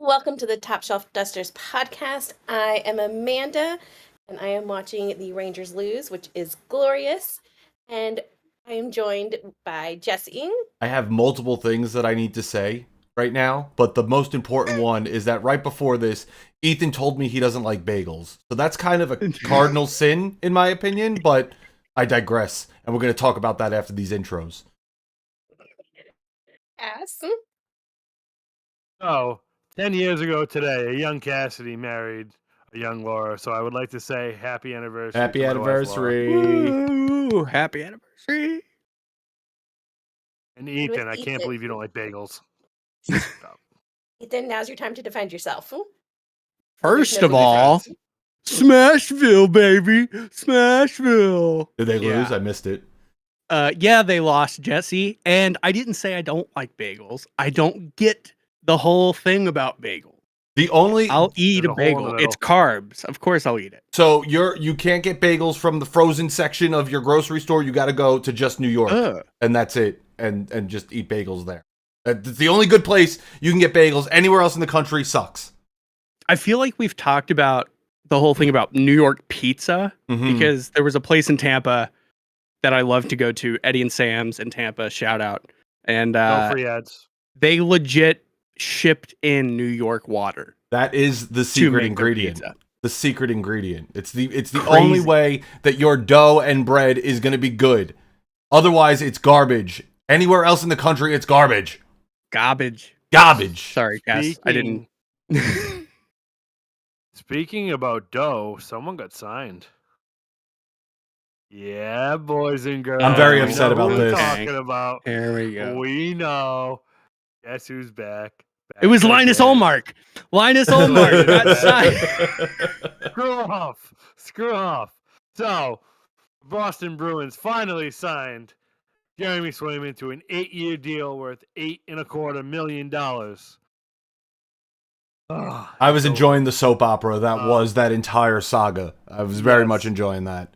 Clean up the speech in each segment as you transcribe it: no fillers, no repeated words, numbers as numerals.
Welcome to the Top Shelf Dusters podcast. I am Amanda, and I am watching the Rangers lose, which is glorious. And I am joined by Jesse. I have multiple things that I need to say right now, but the most important one is that right before this, Ethan told me he doesn't like bagels. So that's kind of a cardinal sin, in my opinion, but I digress. And we're going to talk about that after these intros. Ass. Oh, 10 years ago today, a young Cassidy married a young Laura. So I would like to say happy anniversary. Happy to my wife, anniversary. Woo, happy anniversary. And Ethan, I Ethan. can't believe you don't like bagels. Ethan, now's your time to defend yourself. First of all, Smashville, baby. Smashville. Did they Yeah. lose? I missed it. Yeah, they lost, Jesse. And I didn't say I don't like bagels. I don't get the whole thing about bagels. I'll eat There's a a hole in the bagel. middle. It's carbs. Of course I'll eat it. So you can't get bagels from the frozen section of your grocery store. You got to go to just New York, and that's it, and just eat bagels there. That's the only good place you can get bagels. Anywhere else in the country sucks. I feel like we've talked about the whole thing about New York pizza because there was a place in Tampa that I love to go to, Eddie and Sam's in Tampa, shout out. And No free ads. they legit shipped in New York water. That is the to secret make their ingredient. pizza. The secret ingredient. It's the Crazy. only way that your dough and bread is going to be good. Otherwise, it's garbage. Anywhere else in the country, it's garbage. Garbage. Garbage. Sorry, Cass. I didn't. Speaking about dough, someone got signed. Yeah, boys and girls. I'm very We upset know about who we're this. Talking about. There we go. We know. Guess who's back? It was Linus Olmark. Linus Olmark got signed. Screw off. So, Boston Bruins finally signed Jeremy Swayman to an 8-year deal worth $8.25 million. I was enjoying the soap opera that was that entire saga. I was very much enjoying that.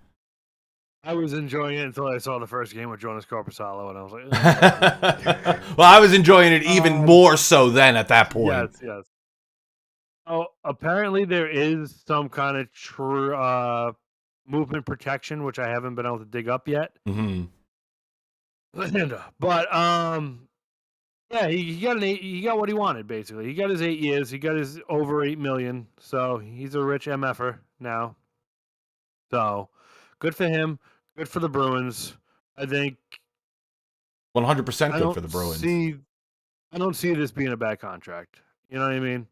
I was enjoying it until I saw the first game with Jonas Corposalo, and I was like, Well, I was enjoying it even more so then at that point. yes. Oh, apparently there is some kind of movement protection, which I haven't been able to dig up yet. Mm-hmm. But yeah, he got what he wanted basically. He got his 8 years. He got his over $8 million. So he's a rich MFer now. So good for him. Good for the Bruins. I think 100% good for the Bruins. I don't see this being a bad contract. You know what I mean?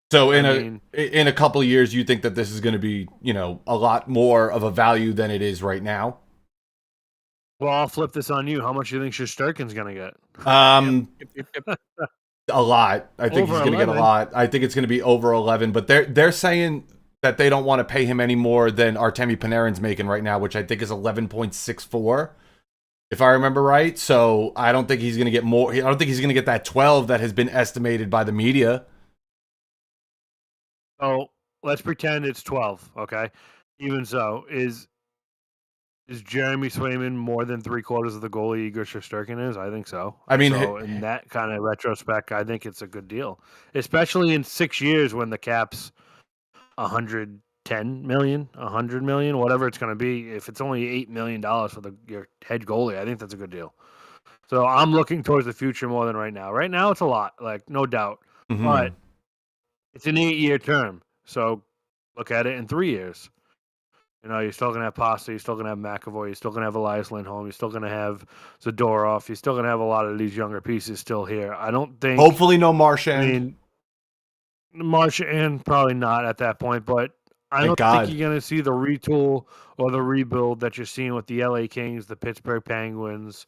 So in a couple of years, you think that this is going to be, a lot more of a value than it is right now? Well, I'll flip this on you. How much do you think Shesterkin's going to get? A lot. I think he's going to get a lot. I think it's going to be over 11. But they're saying that they don't want to pay him any more than Artemi Panarin's making right now, which I think is 11.64, if I remember right. So I don't think he's going to get more. I don't think he's going to get that 12 that has been estimated by the media. So let's pretend it's 12. Okay. Even so, is Jeremy Swayman more than 3/4 of the goalie Igor Shesterkin is? I think so. I mean, so in that kind of retrospect, I think it's a good deal, especially in 6 years when the cap's 110 million, 100 million, whatever it's going to be. If it's only $8 million for your head goalie, I think that's a good deal. So I'm looking towards the future more than right now. Right now, it's a lot, like no doubt, but it's an 8-year term. So look at it in 3 years. You're still going to have Pasta. You're still going to have McAvoy. You're still going to have Elias Lindholm. You're still going to have Zadorov. You're still going to have a lot of these younger pieces still here. I don't think... Hopefully no Marchand. I mean, Marchand probably not at that point, but I don't think you're going to see the retool or the rebuild that you're seeing with the LA Kings, the Pittsburgh Penguins,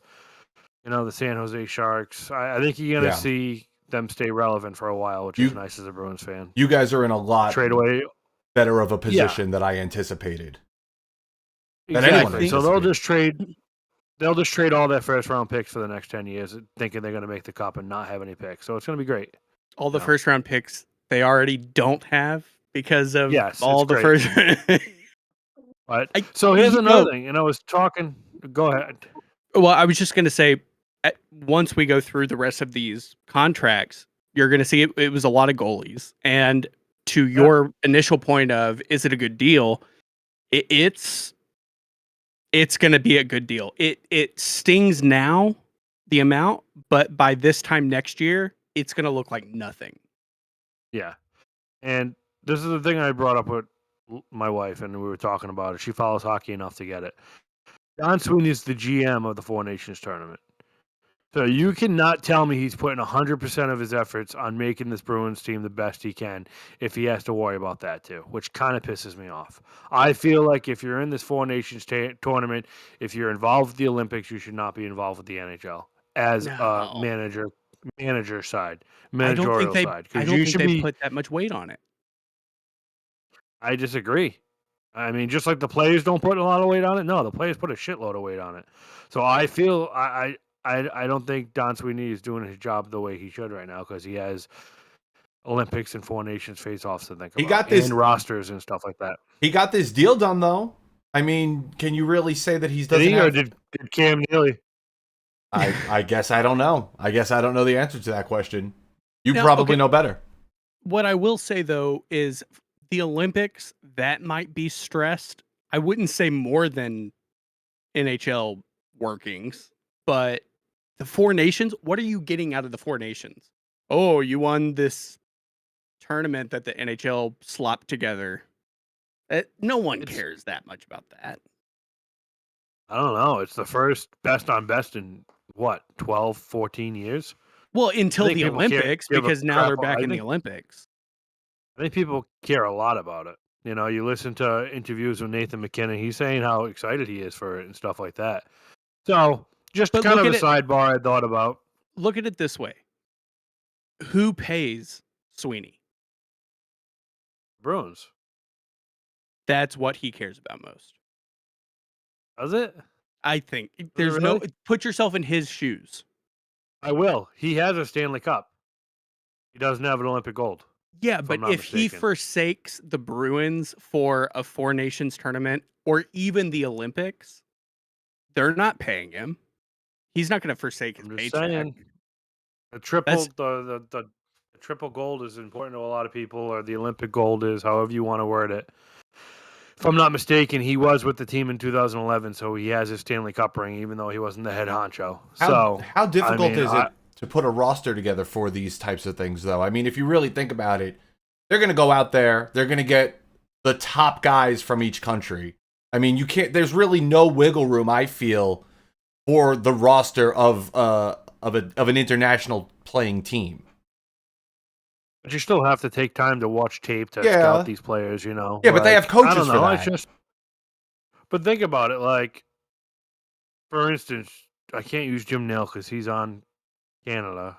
the San Jose Sharks. I think you're going to see them stay relevant for a while, which is nice as a Bruins fan. You guys are in a lot trade away better of a position than I anticipated. Exactly. So they'll just trade all their first round picks for the next 10 years, thinking they're going to make the cup and not have any picks. So it's going to be great. All the first round picks they already don't have because of all the great. first. But so here's another thing, and I was talking. Go ahead. Well, I was just going to say, once we go through the rest of these contracts, you're going to see it was a lot of goalies. And to your initial point of, is it a good deal? It's going to be a good deal. It stings now, the amount, but by this time next year, it's going to look like nothing. Yeah. And this is the thing I brought up with my wife, and we were talking about it. She follows hockey enough to get it. Don Sweeney is the GM of the Four Nations tournament. So you cannot tell me he's putting 100% of his efforts on making this Bruins team the best he can if he has to worry about that too, which kind of pisses me off. I feel like if you're in this Four Nations tournament, if you're involved with the Olympics, you should not be involved with the NHL as a manager side, managerial side. I don't think they put that much weight on it. I disagree. I mean, just like the players don't put a lot of weight on it. No, the players put a shitload of weight on it. So I feel I don't think Don Sweeney is doing his job the way he should right now because he has Olympics and Four Nations face-offs to think about. He got this and rosters and stuff like that. He got this deal done though. I mean, can you really say that he doesn't have... Or did Cam Neely? I guess I don't know. I guess I don't know the answer to that question. You probably know better. What I will say though is the Olympics, that might be stressed. I wouldn't say more than NHL workings, but the Four Nations, what are you getting out of the Four Nations? Oh, you won this tournament that the NHL slopped together. No one cares that much about that. I don't know. It's the first best on best in, 12, 14 years? Well, until the Olympics, because now they're back in the Olympics. I think people care a lot about it. You know, you listen to interviews with Nathan McKinnon. He's saying how excited he is for it and stuff like that. So, just kind of a sidebar I thought about. Look at it this way. Who pays Sweeney? Bruins. That's what he cares about most. Does it? I think. There's no... Put yourself in his shoes. I will. He has a Stanley Cup. He doesn't have an Olympic gold. Yeah, but if he forsakes the Bruins for a Four Nations tournament or even the Olympics, they're not paying him. He's not going to forsake his paycheck. The triple gold is important to a lot of people, or the Olympic gold is, however you want to word it. If I'm not mistaken, he was with the team in 2011, so he has his Stanley Cup ring, even though he wasn't the head honcho. How difficult is it to put a roster together for these types of things, though? I mean, if you really think about it, they're going to go out there, they're going to get the top guys from each country. I mean, there's really no wiggle room, I feel, for the roster of an international playing team. But you still have to take time to watch tape to scout these players, you know. Yeah, but they have coaches for that. But think about it, like, for instance, I can't use Jim Nail because he's on Canada.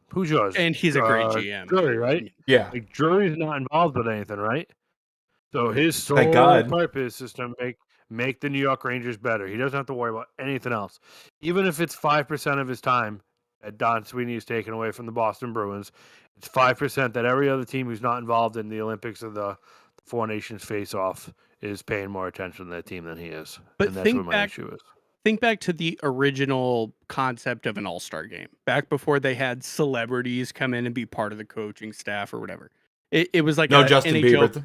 Who's yours? And he's a great GM. Drury, right? Yeah. Like, Drury's not involved with anything, right? So his sole purpose is to make the New York Rangers better. He doesn't have to worry about anything else. Even if it's 5% of his time that Don Sweeney is taken away from the Boston Bruins, it's 5% that every other team who's not involved in the Olympics or the Four Nations face-off is paying more attention to that team than he is. But and that's what my issue is. Think back to the original concept of an all-star game, back before they had celebrities come in and be part of the coaching staff or whatever. It was like Justin Bieber.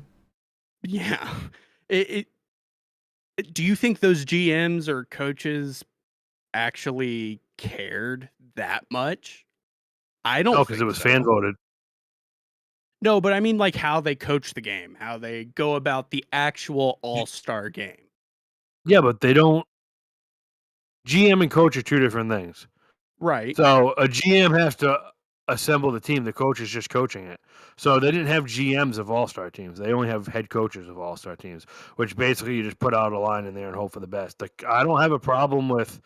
Yeah. Do you think those GMs or coaches actually cared that much? I don't. No, because it was fan voted. No, but I mean, like how they coach the game, how they go about the actual all-star game. Yeah, but they don't. GM and coach are two different things. Right. So a GM has to assemble the team. The coach is just coaching it. So they didn't have GMs of all-star teams. They only have head coaches of all-star teams, which basically you just put out a line in there and hope for the best. Like, I don't have a problem with,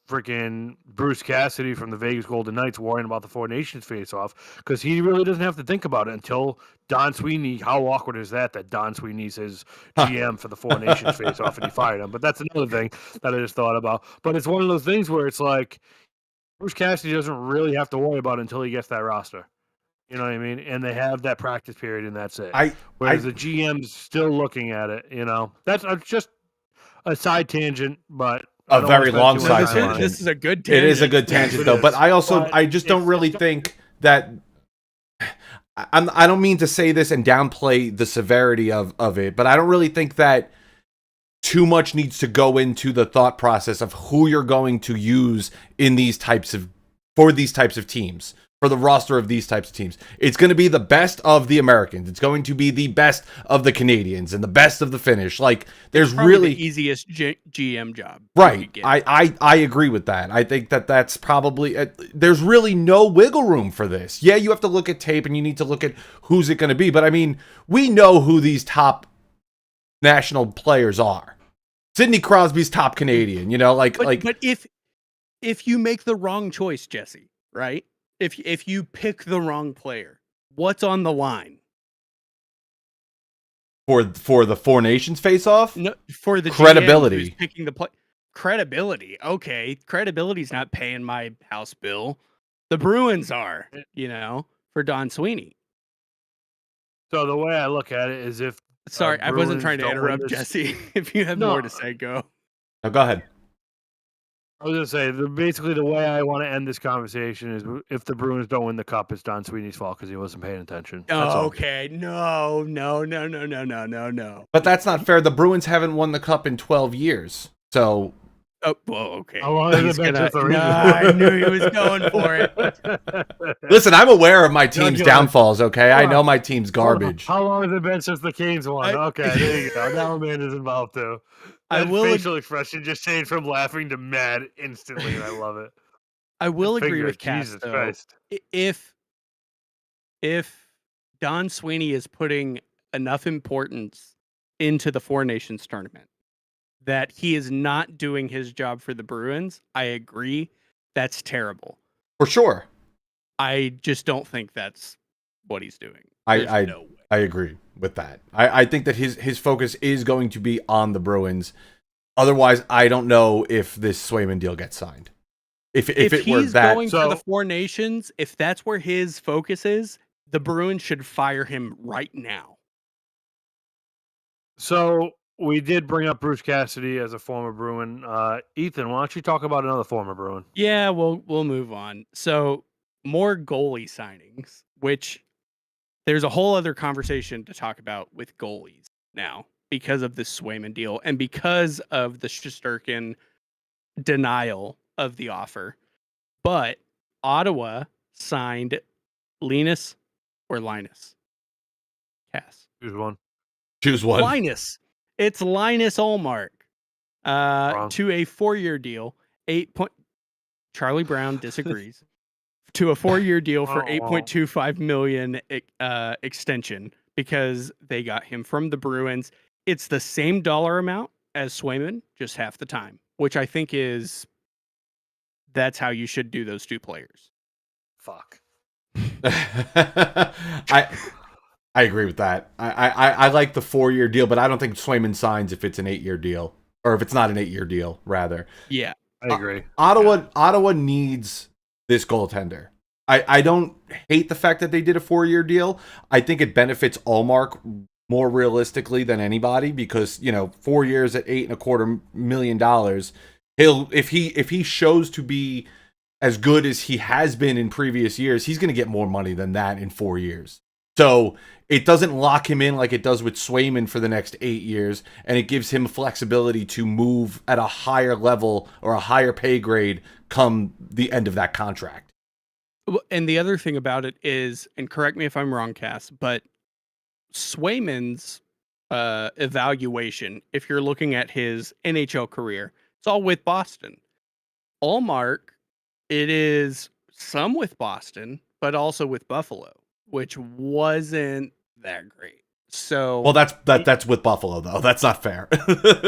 freaking Bruce Cassidy from the Vegas Golden Knights worrying about the Four Nations face-off because he really doesn't have to think about it until Don Sweeney. How awkward is that Don Sweeney's his GM for the Four Nations face-off and he fired him? But that's another thing that I just thought about. But it's one of those things where it's like Bruce Cassidy doesn't really have to worry about it until he gets that roster. You know what I mean? And they have that practice period and that's it. Whereas the GM's still looking at it, That's just a side tangent, but a very long spend too much side time on tangent. This is a good It tangent. is a good tangent, it though. is. But But I just don't really think that. I don't mean to say this and downplay the severity of it, but I don't really think that too much needs to go into the thought process of who you're going to use in these types of teams, for the roster of these types of teams. It's going to be the best of the Americans. It's going to be the best of the Canadians and the best of the Finnish. Like, there's Probably really the easiest GM job. right. I agree with that. I think that's probably there's really no wiggle room for this. Yeah, you have to look at tape and you need to look at who's it going to be. But I mean, we know who these top national players are. Sidney Crosby's top Canadian, But if you make the wrong choice, Jesse, right? If you pick the wrong player, what's on the line? for the Four Nations face-off, No, for the credibility. GM who's picking the play. Credibility. Okay, credibility's not paying my house bill. The Bruins are, for Don Sweeney. So the way I look at it is if Sorry, I wasn't Bruins trying to don't win interrupt, this- Jesse. If you have No. more to say, go. Now go ahead. I was gonna say basically the way I want to end this conversation is if the Bruins don't win the cup, it's Don Sweeney's fault because he wasn't paying attention. That's all. Okay, no. But that's not fair. The Bruins haven't won the cup in 12 years. So Oh, well, okay. How long has He's it been gonna- since the No, Rangers? I knew he was going for it. listen, I'm aware of my team's good. downfalls, okay? I Come know on. my team's garbage. How long has it been since the Canes won? Okay, there you go. Now Amanda's involved too. I That will ag- facial expression just changed from laughing to mad instantly, and I love it. I will The agree finger, with Cass, Jesus though. Christ. If Don Sweeney is putting enough importance into the Four Nations tournament that he is not doing his job for the Bruins, I agree. That's terrible. For sure. I just don't think that's what he's doing. I There's no way. I agree with that. I think that his focus is going to be on the Bruins. Otherwise, I don't know if this Swayman deal gets signed. If it were he's that, going for the Four Nations, if that's where his focus is, the Bruins should fire him right now. So we did bring up Bruce Cassidy as a former Bruin. Ethan, why don't you talk about another former Bruin? Yeah, we'll move on. So more goalie signings, which there's a whole other conversation to talk about with goalies now because of this Swayman deal and because of the Shesterkin denial of the offer. But Ottawa signed Linus or Linus? Cass. Choose one. Linus. It's Linus Ullmark. Wrong. To a 4-year deal. Charlie Brown disagrees. To a 4-year deal for $8.25 million extension because they got him from the Bruins. It's the same dollar amount as Swayman, just half the time, which I think that's how you should do those two players. Fuck. I agree with that. I like the 4-year deal, but I don't think Swayman signs if it's an 8-year deal, or if it's not an 8-year deal, rather. Yeah, I agree. Ottawa needs this goaltender. I don't hate the fact that they did a 4-year deal. I think it benefits Ullmark more realistically than anybody because 4 years at $8.25 million, if he shows to be as good as he has been in previous years, he's going to get more money than that in 4 years. So it doesn't lock him in like it does with Swayman for the next 8 years, and it gives him flexibility to move at a higher level or a higher pay grade come the end of that contract. And the other thing about it is, and correct me if I'm wrong, Cass, but Swayman's evaluation, if you're looking at his NHL career, it's all with Boston. Ullmark, it is some with Boston, but also with Buffalo, which wasn't that great. So well, that's with Buffalo though. That's not fair.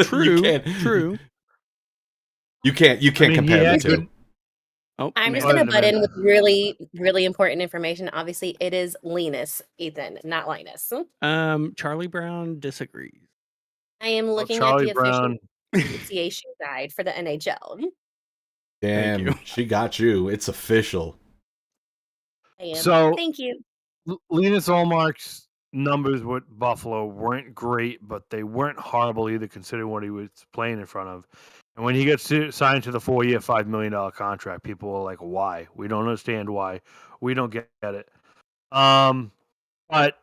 True. You can't compare the two. Oh, I'm just Go going to ahead, butt in Amanda. with really, really important information. Obviously, it is Linus, Ethan, not Linus. Charlie Brown disagrees. I am looking Charlie at the official Brown. pronunciation guide for the NHL. Damn, you. she got you. It's official. I am. So- Thank you. Linus Ullmark's numbers with Buffalo weren't great, but they weren't horrible either, considering what he was playing in front of. And when he gets signed to the 4-year, $5 million contract, people are like, why? We don't understand why. We don't get it. But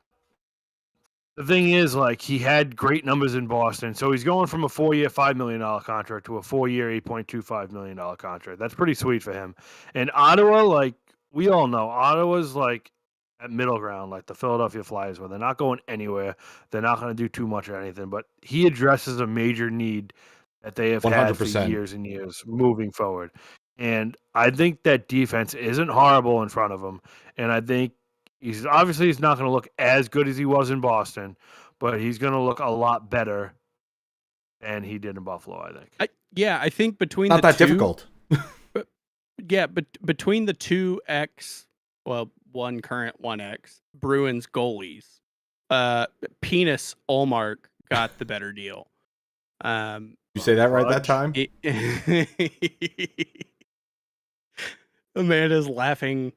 the thing is, like, he had great numbers in Boston. So he's going from a 4-year, $5 million contract to a 4-year, $8.25 million contract. That's pretty sweet for him. And Ottawa, like, we all know, Ottawa's like at middle ground, like the Philadelphia Flyers, where they're not going anywhere. They're not going to do too much or anything. But he addresses a major need that they have had for 100%. years and years moving forward. And I think that defense isn't horrible in front of him. And I think he's not going to look as good as he was in Boston, but he's going to look a lot better than he did in Buffalo, I think. I think between Not the that two, difficult. but between the two one current, one ex Bruins goalies, Penis Olmark got the better deal. You say that right that time? Amanda's laughing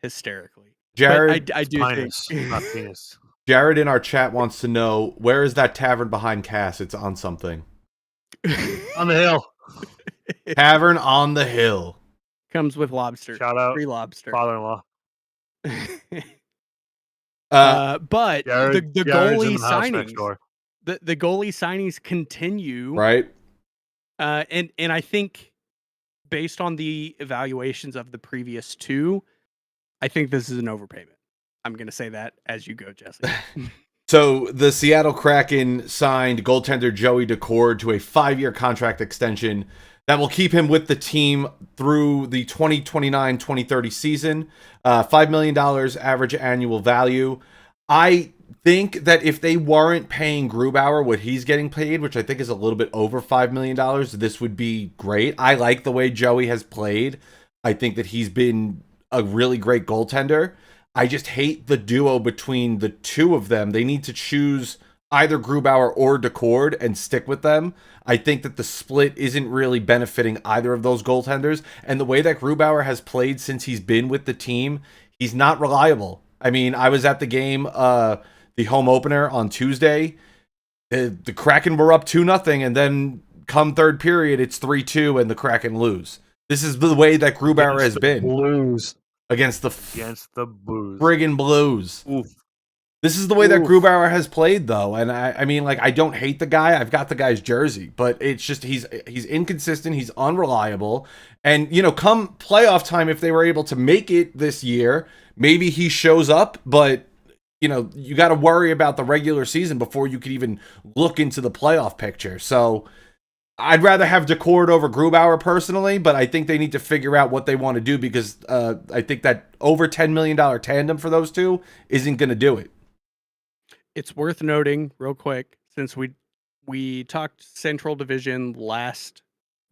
hysterically. Jared, but I do Pinus, think not penis. Jared in our chat wants to know, where is that tavern behind Cass? It's on something. On the hill. Tavern on the hill. Comes with lobster. Shout out, free lobster. father-in-law. But Jared, the Jared's goalie in the house next signings, door. the goalie signings continue, Right? And I think based on the evaluations of the previous two, I think this is an overpayment. I'm going to say that as you go, Jesse. So the Seattle Kraken signed goaltender Joey Decord to a 5-year contract extension that will keep him with the team through the 2029-2030 season. $5 million average annual value. I think that if they weren't paying Grubauer what he's getting paid, which I think is a little bit over $5 million, this would be great. I like the way Joey has played. I think that he's been a really great goaltender. I just hate the duo between the two of them. They need to choose either Grubauer or Decord and stick with them. I think that the split isn't really benefiting either of those goaltenders. And the way that Grubauer has played since he's been with the team, he's not reliable. I mean, I was at the game, the home opener on Tuesday. The Kraken were up 2-0, and then come third period, it's 3-2, and the Kraken lose. This is the way that Grubauer has been. Blues. Against the Blues. friggin' Blues. Oof. This is the way that Grubauer has played, though. And I mean, like, I don't hate the guy. I've got the guy's jersey. But it's just he's inconsistent. He's unreliable. And, you know, come playoff time, if they were able to make it this year, maybe he shows up. But, you know, you got to worry about the regular season before you could even look into the playoff picture. So I'd rather have Decord over Grubauer personally, but I think they need to figure out what they want to do because I think that over $10 million tandem for those two isn't going to do it. It's worth noting real quick, since we talked Central Division last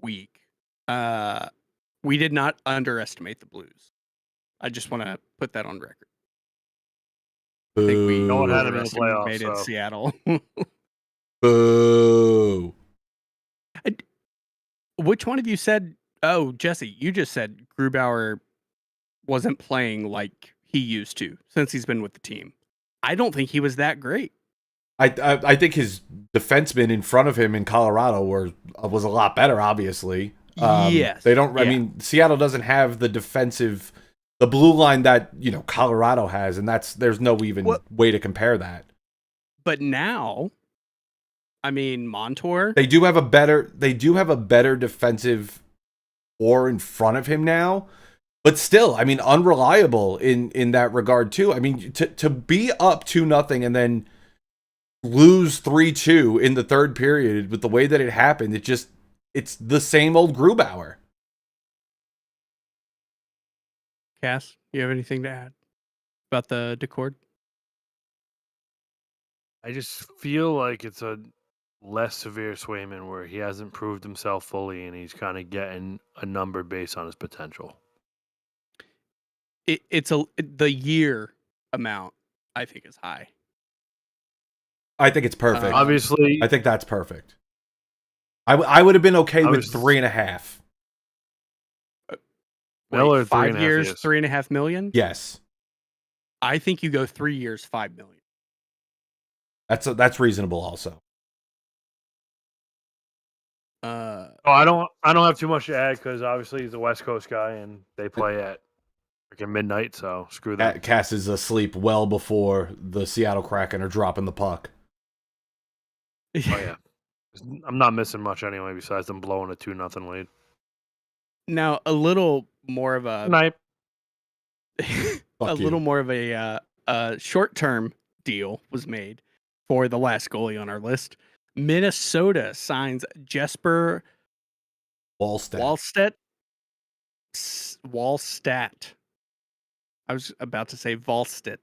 week, we did not underestimate the Blues. I just want to put that on record. I think we No one had him in the underestimated playoffs, so. Seattle. Boo. Which one of you said, oh, Jesse, you just said Grubauer wasn't playing like he used to since he's been with the team. I don't think he was that great. I think his defensemen in front of him in Colorado was a lot better, obviously. Yes. They don't, I mean, Seattle doesn't have the blue line that, you know, Colorado has, and there's no way to compare that. But now, I mean, Montour. They do have a better defensive core in front of him now, but still, I mean, unreliable in that regard too. I mean, to be up 2-0 and then lose 3-2 in the third period with the way that it happened, it's the same old Grubauer. Cass, you have anything to add about the Decord? I just feel like it's a less severe Swayman where he hasn't proved himself fully and he's kind of getting a number based on his potential. The year amount, I think, is high. I think it's perfect. Obviously, I think that's perfect. I would have been okay with 3.5. Miller, 5 years, $3.5 million. Yes, I think you go 3 years, $5 million. that's reasonable. Also, I don't have too much to add because obviously he's a West Coast guy and they play at freaking midnight, so screw that. Cass is asleep well before the Seattle Kraken are dropping the puck. Oh yeah, I'm not missing much anyway. Besides them blowing a 2-0 lead. Now a little more of a Night. little more of a short-term deal was made for the last goalie on our list. Minnesota signs Jesper Wallstedt. I was about to say Wallstedt.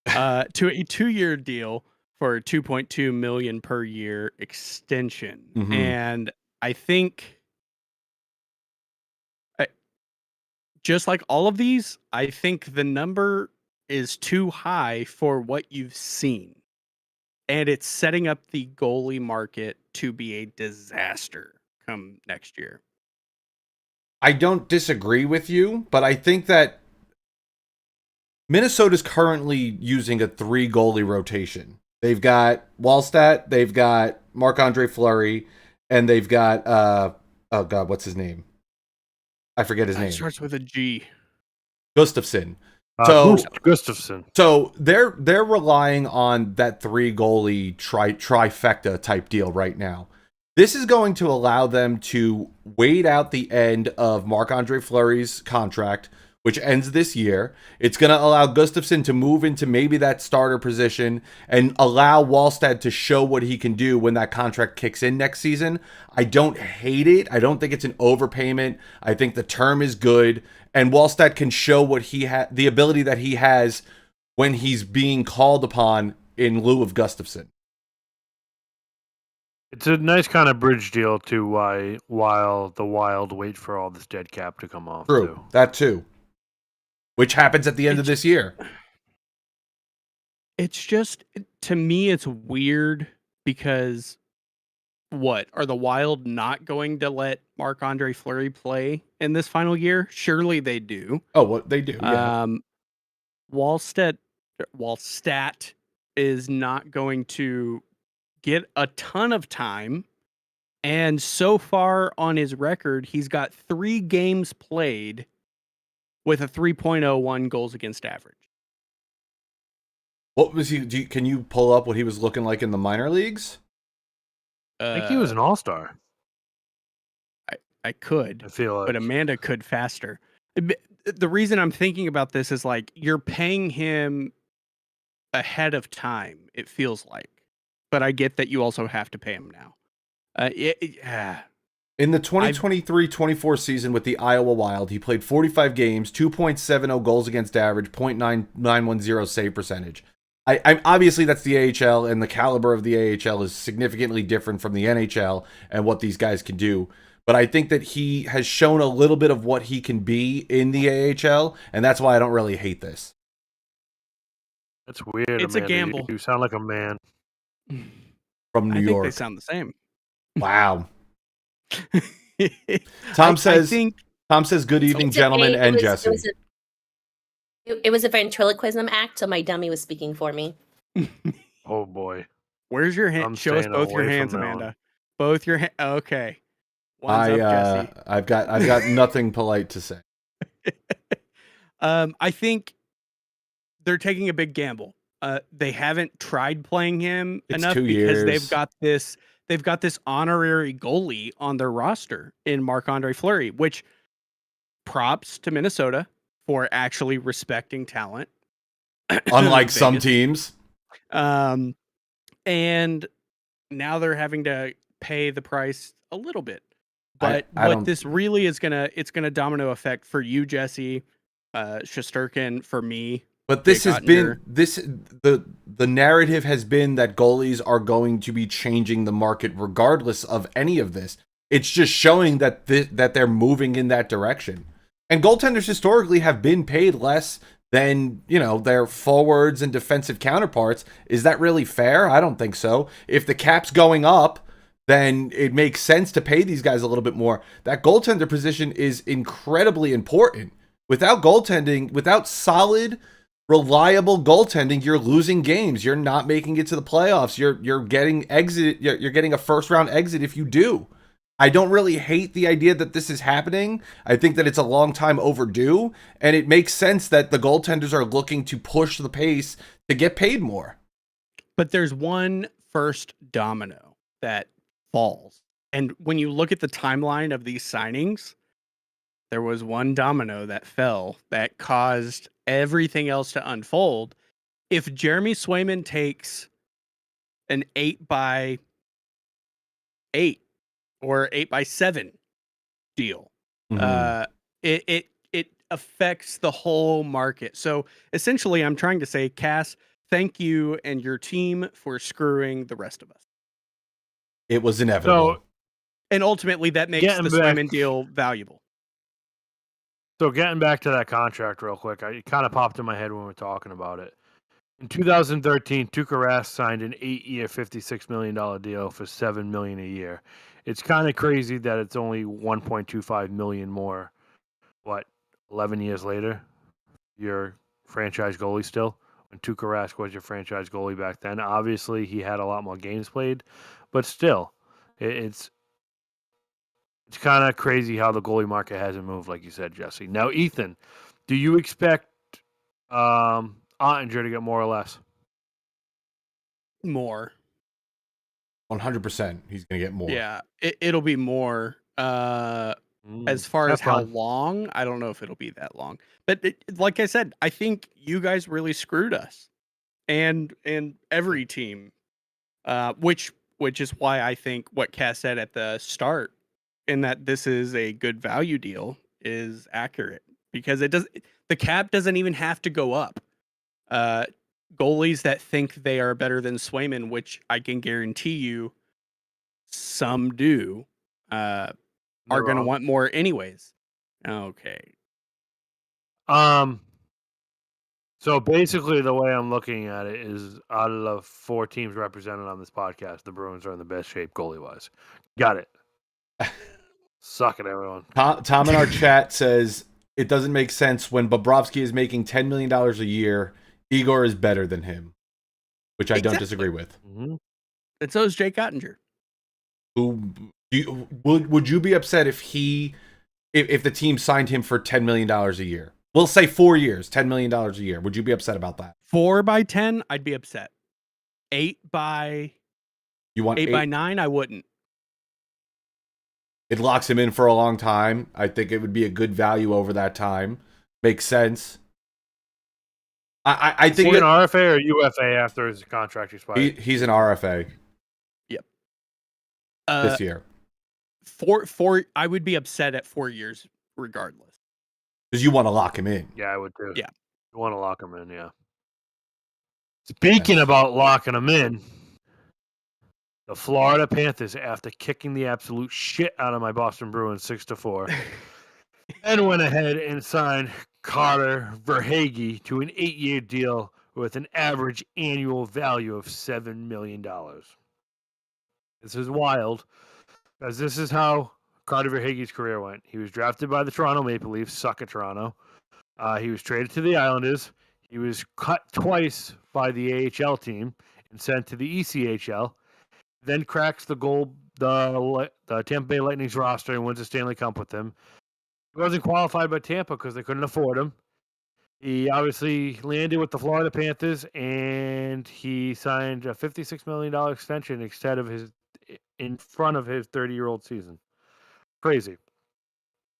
To a 2-year deal for $2.2 million per year extension. Mhm. And I think just like all of these, I think the number is too high for what you've seen. And it's setting up the goalie market to be a disaster come next year. I don't disagree with you, but I think that Minnesota's currently using a 3 goalie rotation. They've got Wallstedt, they've got Marc-Andre Fleury, and they've got oh god, what's his name? I forget his name. It starts with a G. Gustafsson. So Gustafsson. So they're relying on that 3 goalie trifecta type deal right now. This is going to allow them to wait out the end of Marc-Andre Fleury's contract, which ends this year. It's going to allow Gustafsson to move into maybe that starter position and allow Wallstedt to show what he can do when that contract kicks in next season. I don't hate it. I don't think it's an overpayment. I think the term is good. And Wallstedt can show what the ability that he has when he's being called upon in lieu of Gustafsson. It's a nice kind of bridge deal too. While the Wild wait for all this dead cap to come off. True, too. that too. Which happens at the end of this year. It's just, to me, it's weird because what? Are the Wild not going to let Marc-Andre Fleury play in this final year? Surely they do. Oh, what they do, yeah. Wallstedt is not going to get a ton of time. And so far on his record, he's got 3 games played with a 3.01 goals against average. What was he? Can you pull up what he was looking like in the minor leagues? I think he was an all-star. I could. I feel like. But Amanda could faster. The reason I'm thinking about this is like you're paying him ahead of time, it feels like. But I get that you also have to pay him now. In the 2023-24 season with the Iowa Wild, he played 45 games, 2.70 goals against average, .910 save percentage. I obviously that's the AHL, and the caliber of the AHL is significantly different from the NHL and what these guys can do. But I think that he has shown a little bit of what he can be in the AHL, and that's why I don't really hate this. That's weird. It's Amanda. a gamble. You sound like a man. From New York. I think they sound the same. Wow. Tom says good evening, gentlemen, and Jesse. It was a ventriloquism act, so my dummy was speaking for me. Oh boy. Where's your hand? Show us both your hands, Amanda. Both your hands. Okay. One's up, Jesse. I've got nothing polite to say. I think they're taking a big gamble. They haven't tried playing him enough because they've got this honorary goalie on their roster in Marc-Andre Fleury, which props to Minnesota for actually respecting talent. Unlike some teams. And now they're having to pay the price a little bit. But what this really is it's gonna domino effect for you, Jesse, Shesterkin, for me. But this has been the narrative has been that goalies are going to be changing the market regardless of any of this. It's just showing that that they're moving in that direction. And goaltenders historically have been paid less than, their forwards and defensive counterparts. Is that really fair? I don't think so. If the cap's going up, then it makes sense to pay these guys a little bit more. That goaltender position is incredibly important. Without goaltending, without solid, reliable goaltending, you're losing games. You're not making it to the playoffs. You're getting exit. You're getting a first round exit if you do. I don't really hate the idea that this is happening. I think that it's a long time overdue, and it makes sense that the goaltenders are looking to push the pace to get paid more. But there's one first domino that falls. And when you look at the timeline of these signings, there was one domino that fell that caused everything else to unfold. If Jeremy Swayman takes an 8x8 or 8x7 deal, it affects the whole market. So essentially, I'm trying to say, Cass, thank you and your team for screwing the rest of us. It was inevitable. And ultimately, that makes the Swayman deal valuable. So getting back to that contract real quick, it kind of popped in my head when we were talking about it. In 2013, Tuukka Rask signed an 8-year, $56 million deal for $7 million a year. It's kind of crazy that it's only $1.25 million more. 11 years later, your franchise goalie still? When Tuukka Rask was your franchise goalie back then, obviously he had a lot more games played, but still, it's kind of crazy how the goalie market hasn't moved, like you said, Jesse. Now, Ethan, do you expect Ottinger to get more or less? More. 100%. He's going to get more. Yeah, it'll be more. As far as how long, I don't know if it'll be that long. But like I said, I think you guys really screwed us, and every team, which is why I think what Cass said at the start, in that this is a good value deal, is accurate, because the cap doesn't even have to go up. Goalies that think they are better than Swayman, which I can guarantee you some do, are going to want more anyways. Okay. So basically, the way I'm looking at it is, out of the 4 teams represented on this podcast, the Bruins are in the best shape goalie-wise. Got it. Suck it, everyone. Tom in our chat says, it doesn't make sense when Bobrovsky is making $10 million a year. Igor is better than him, which I don't disagree with. Mm-hmm. And so is Jake Ottinger. Would you be upset if the team signed him for $10 million a year? We'll say 4 years, $10 million a year. Would you be upset about that? 4 by 10, I'd be upset. 8 by 9, I wouldn't. It locks him in for a long time. I think it would be a good value over that time. Makes sense. I think an RFA or UFA after his contract expires. He's an RFA. Yep. This year. 4. I would be upset at 4 years regardless. Because you want to lock him in. Yeah, I would too. Yeah. You want to lock him in, yeah. Speaking about locking him in, the Florida Panthers, after kicking the absolute shit out of my Boston Bruins 6-4, then went ahead and signed Carter Verhaeghe to an 8-year deal with an average annual value of $7 million. This is wild, as this is how Carter Verhaeghe's career went. He was drafted by the Toronto Maple Leafs, suck at Toronto. He was traded to the Islanders. He was cut twice by the AHL team and sent to the ECHL. Then cracks the Tampa Bay Lightning's roster and wins the Stanley Cup with them. He wasn't qualified by Tampa because they couldn't afford him. He obviously landed with the Florida Panthers, and he signed a $56 million extension in front of his 30-year-old season. Crazy.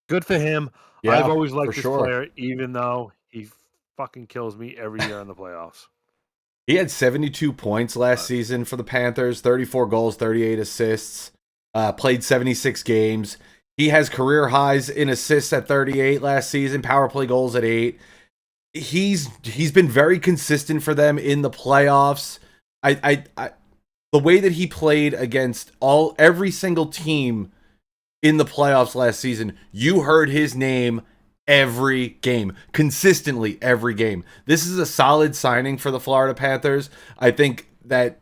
Good for him. Yeah, I've always liked this player, even though he fucking kills me every year in the playoffs. He had 72 points last season for the Panthers, 34 goals, 38 assists, played 76 games. He has career highs in assists at 38 last season, power play goals at 8. He's been very consistent for them in the playoffs. The way that he played against every single team in the playoffs last season, you heard his name every game, consistently every game. This is a solid signing for the Florida Panthers. I think that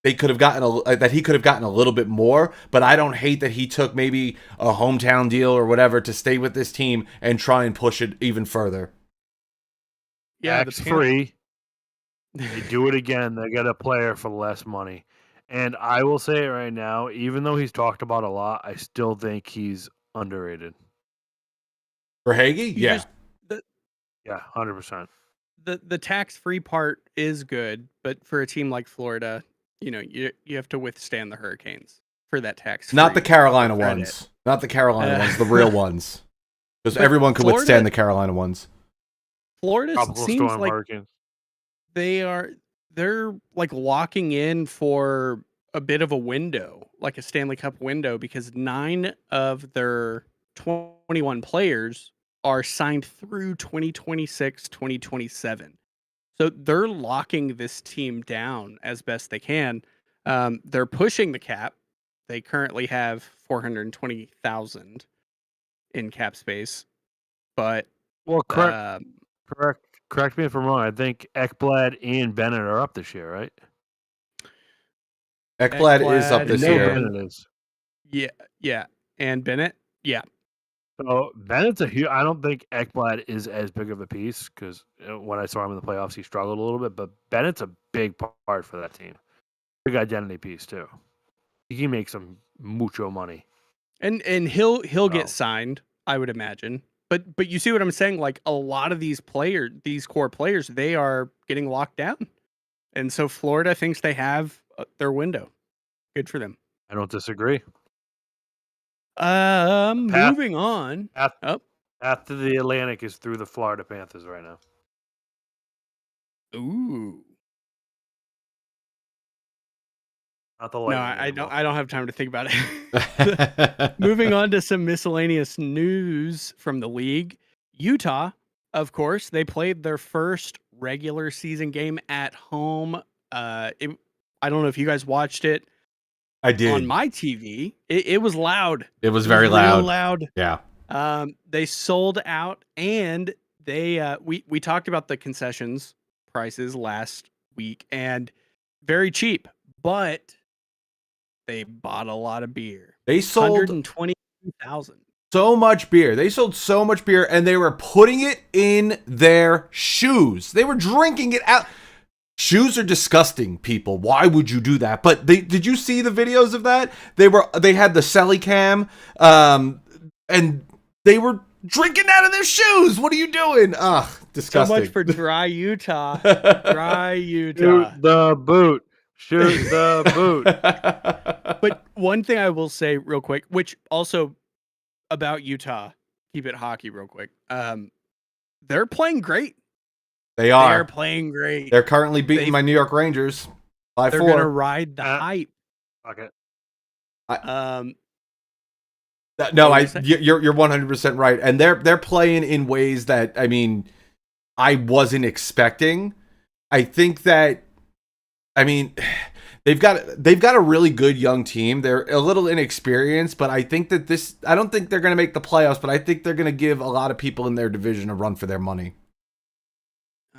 he could have gotten a little bit more, but I don't hate that he took maybe a hometown deal or whatever to stay with this team and try and push it even further. Yeah, it's free. They do it again. They get a player for less money. And I will say it right now, even though he's talked about a lot, I still think he's underrated. For Hagee? You Yeah. just Yeah, 100%. the tax-free part is good, but for a team like Florida, you have to withstand the hurricanes for that tax-free. Not the Carolina credit. ones. Not the Carolina ones, the real ones. Because But everyone could Florida- withstand the Carolina ones. Florida Tropical seems storm like hurricanes. they're like locking in for a bit of a window, like a Stanley Cup window, because 9 of their 21 players are signed through 2026, 2027. So they're locking this team down as best they can. They're pushing the cap. They currently have 420,000 in cap space, but Well, um, correct me if I'm wrong. I think Ekblad and Bennett are up this year, right? Ekblad is up Ekblad this I know year. Bennett is. yeah, and Bennett, yeah. So Bennett's a huge. I don't think Ekblad is as big of a piece because when I saw him in the playoffs, he struggled a little bit. But Bennett's a big part for that team. Big identity piece too. He can make some mucho money. And he'll get signed, I would imagine. But you see what I'm saying? Like a lot of these core players, they are getting locked down, and so Florida thinks they have their window. Good for them. I don't disagree. Moving on. Path to the Atlantic is through the Florida Panthers right now. Ooh. Not the No, Lightning I anymore. don't have time to think about it. Moving on to some miscellaneous news from the league. Utah, of course, they played their first regular season game at home. I don't know if you guys watched it. I did. On my TV. It was loud. It was very loud. Real loud. Yeah. They sold out, and they we talked about the concessions prices last week, and very cheap, but they bought a lot of beer. They sold 120,000. So much beer. They sold so much beer, and they were putting it in their shoes. They were drinking it out. Shoes are disgusting, people. Why would you do that? But did you see the videos of that? They had the celly cam, and they were drinking out of their shoes. What are you doing? Ugh, disgusting. So much for dry Utah. Dry Utah. Shoot the boot. Shoot the boot. But one thing I will say real quick, which also about Utah, keep it hockey real quick. They're playing great. They are. They're playing great. They're currently beating my New York Rangers by 4. They're gonna ride the hype. Okay. No, you're 100% right, and they're playing in ways that I wasn't expecting. I think that they've got a really good young team. They're a little inexperienced, but I think that I don't think they're going to make the playoffs, but I think they're going to give a lot of people in their division a run for their money.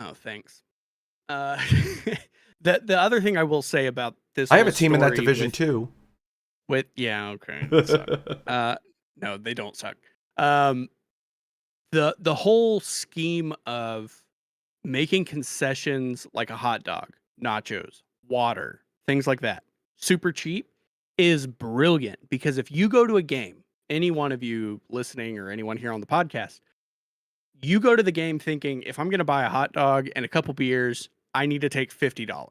Oh, thanks. The other thing I will say about this, I have a team in that division too. Okay. No, they don't suck. The whole scheme of making concessions like a hot dog, nachos, water, things like that, super cheap, is brilliant. Because if you go to a game, any one of you listening or anyone here on the podcast, you go to the game thinking, if I'm going to buy a hot dog and a couple beers, I need to take $50,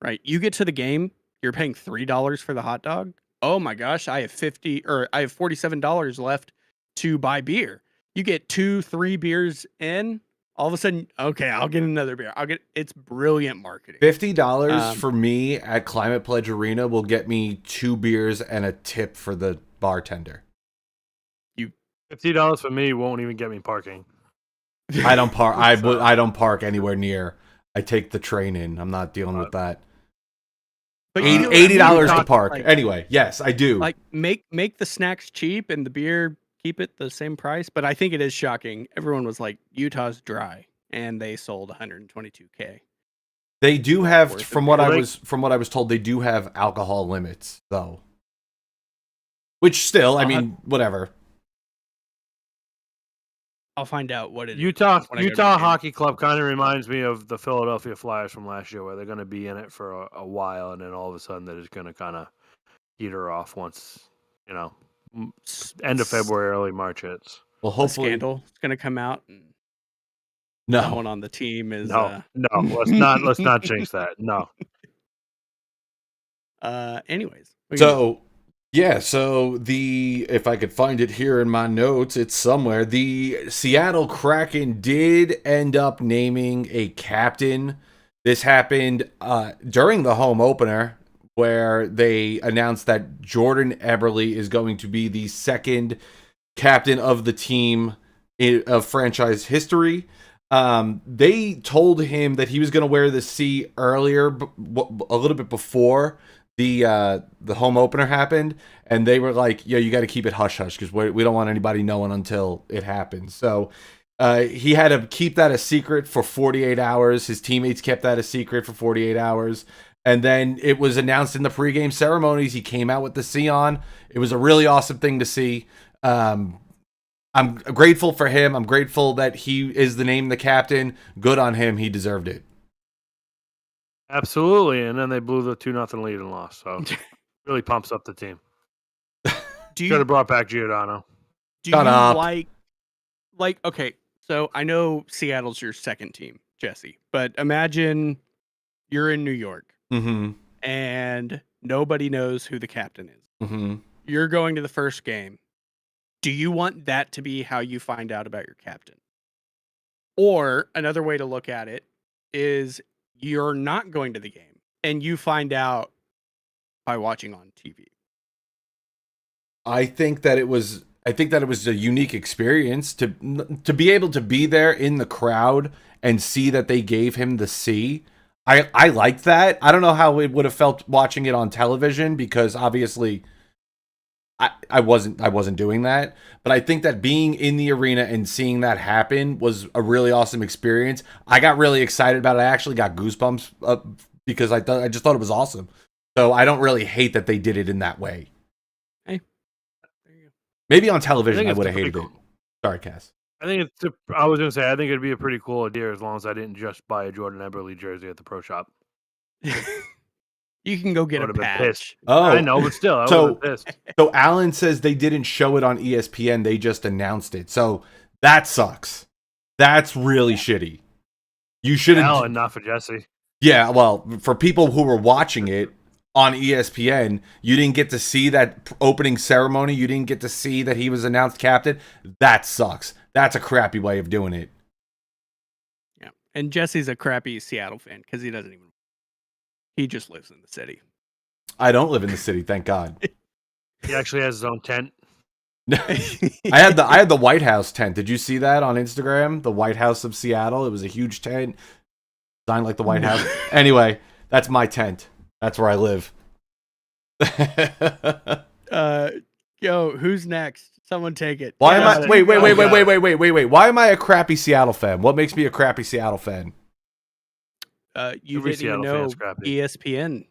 right? You get to the game, you're paying $3 for the hot dog. Oh my gosh, I have $47 left to buy beer. You get 2-3 beers in, all of a sudden, okay, I'll get another beer. It's brilliant marketing. $50 for me at Climate Pledge Arena will get me 2 beers and a tip for the bartender. $50 for me won't even get me parking. I don't park. I don't park anywhere near. I take the train in. I'm not dealing with that. But $80 to park. Anyway, yes, I do. Like make the snacks cheap and the beer keep it the same price. But I think it is shocking. Everyone was like, Utah's dry, and they sold 122K. They do have, from what I was told, they do have alcohol limits though. Which still, whatever. I'll find out what it is. Utah when I go to the game. Hockey Club kind of reminds me of the Philadelphia Flyers from last year, where they're going to be in it for a while, and then all of a sudden they're just going to kind of peter off once, end of February, early March hits. Well, A hopefully, scandal is going to come out. And no, someone on the team is No, let's not jinx that. No. Anyways, So if I could find it here in my notes, it's somewhere. The Seattle Kraken did end up naming a captain. This happened during the home opener, where they announced that Jordan Eberle is going to be the second captain of the team of franchise history. They told him that he was going to wear the C earlier, a little bit before the home opener happened, and they were like, "Yo, you got to keep it hush hush because we don't want anybody knowing until it happens." So he had to keep that a secret for 48 hours. His teammates kept that a secret for 48 hours. And then it was announced in the pregame ceremonies. He came out with the C on. It was a really awesome thing to see. I'm grateful for him. I'm grateful that he is the captain. Good on him. He deserved it. Absolutely. And then they blew the 2-0 lead and lost. So really pumps up the team. Should have brought back Giordano. Shut up. like okay, so I know Seattle's your second team, Jesse, but imagine you're in New York. Mm-hmm. And nobody knows who the captain is. Mm-hmm. You're going to the first game. Do you want that to be how you find out about your captain? Or another way to look at it is you're not going to the game and you find out by watching on TV. I think that it was a unique experience to be able to be there in the crowd and see that they gave him the C. I liked that. I don't know how it would have felt watching it on television, because obviously I wasn't doing that. But I think that being in the arena and seeing that happen was a really awesome experience. I got really excited about it. I actually got goosebumps because I just thought it was awesome. So I don't really hate that they did it in that way. Hey, there you go. Maybe on television I would have hated it. Sorry, Cass. I think I was going to say, I think it'd be a pretty cool idea as long as I didn't just buy a Jordan Eberle jersey at the pro shop. You can go get a patch. Oh, I know, but still, I would have been pissed. So Alan says they didn't show it on ESPN. They just announced it. So that sucks. That's really shitty. You shouldn't. Alan, not for Jesse. Yeah, well, for people who were watching it on ESPN, you didn't get to see that opening ceremony. You didn't get to see that he was announced captain. That sucks. That's a crappy way of doing it. Yeah. And Jesse's a crappy Seattle fan because he just lives in the city. I don't live in the city, thank God. He actually has his own tent. I had the White House tent. Did you see that on Instagram? The White House of Seattle. It was a huge tent. Designed like the White House. Anyway, that's my tent. That's where I live. Yo, who's next? Someone take it. Why am I? Wait. Why am I a crappy Seattle fan? What makes me a crappy Seattle fan? You Every didn't even Seattle know fan's crappy. ESPN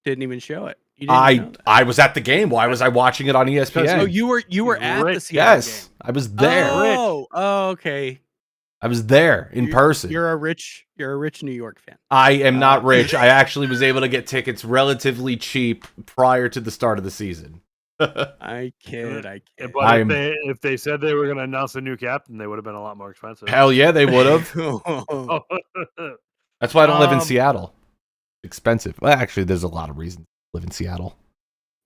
didn't even show it. You didn't know that. I was at the game. Why was I watching it on ESPN? Oh, you were at the Seattle Yes, game. I was there. Oh, okay. I was there in person. You're a rich New York fan. I am not rich. I actually was able to get tickets relatively cheap prior to the start of the season. I kid. But if they said they were going to announce a new captain, they would have been a lot more expensive. Hell yeah, they would have. That's why I don't live in Seattle. Expensive. Well, actually, there's a lot of reasons to live in Seattle.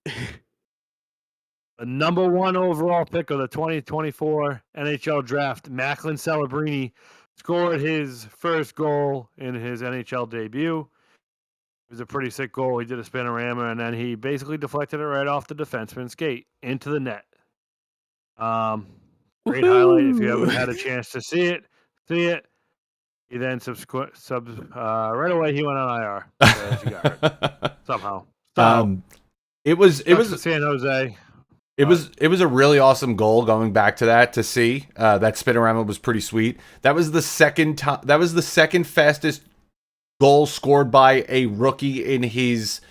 The number 1 overall pick of the 2024 NHL draft, Macklin Celebrini, scored his first goal in his NHL debut. It was a pretty sick goal. He did a spinorama, and then he basically deflected it right off the defenseman's skate into the net. Great highlight. If you haven't had a chance to see it. He then right away he went on IR. He got hurt somehow. It was San Jose. It was a really awesome goal going back to that to see. That spinorama was pretty sweet. That was the second fastest goal scored by a rookie in his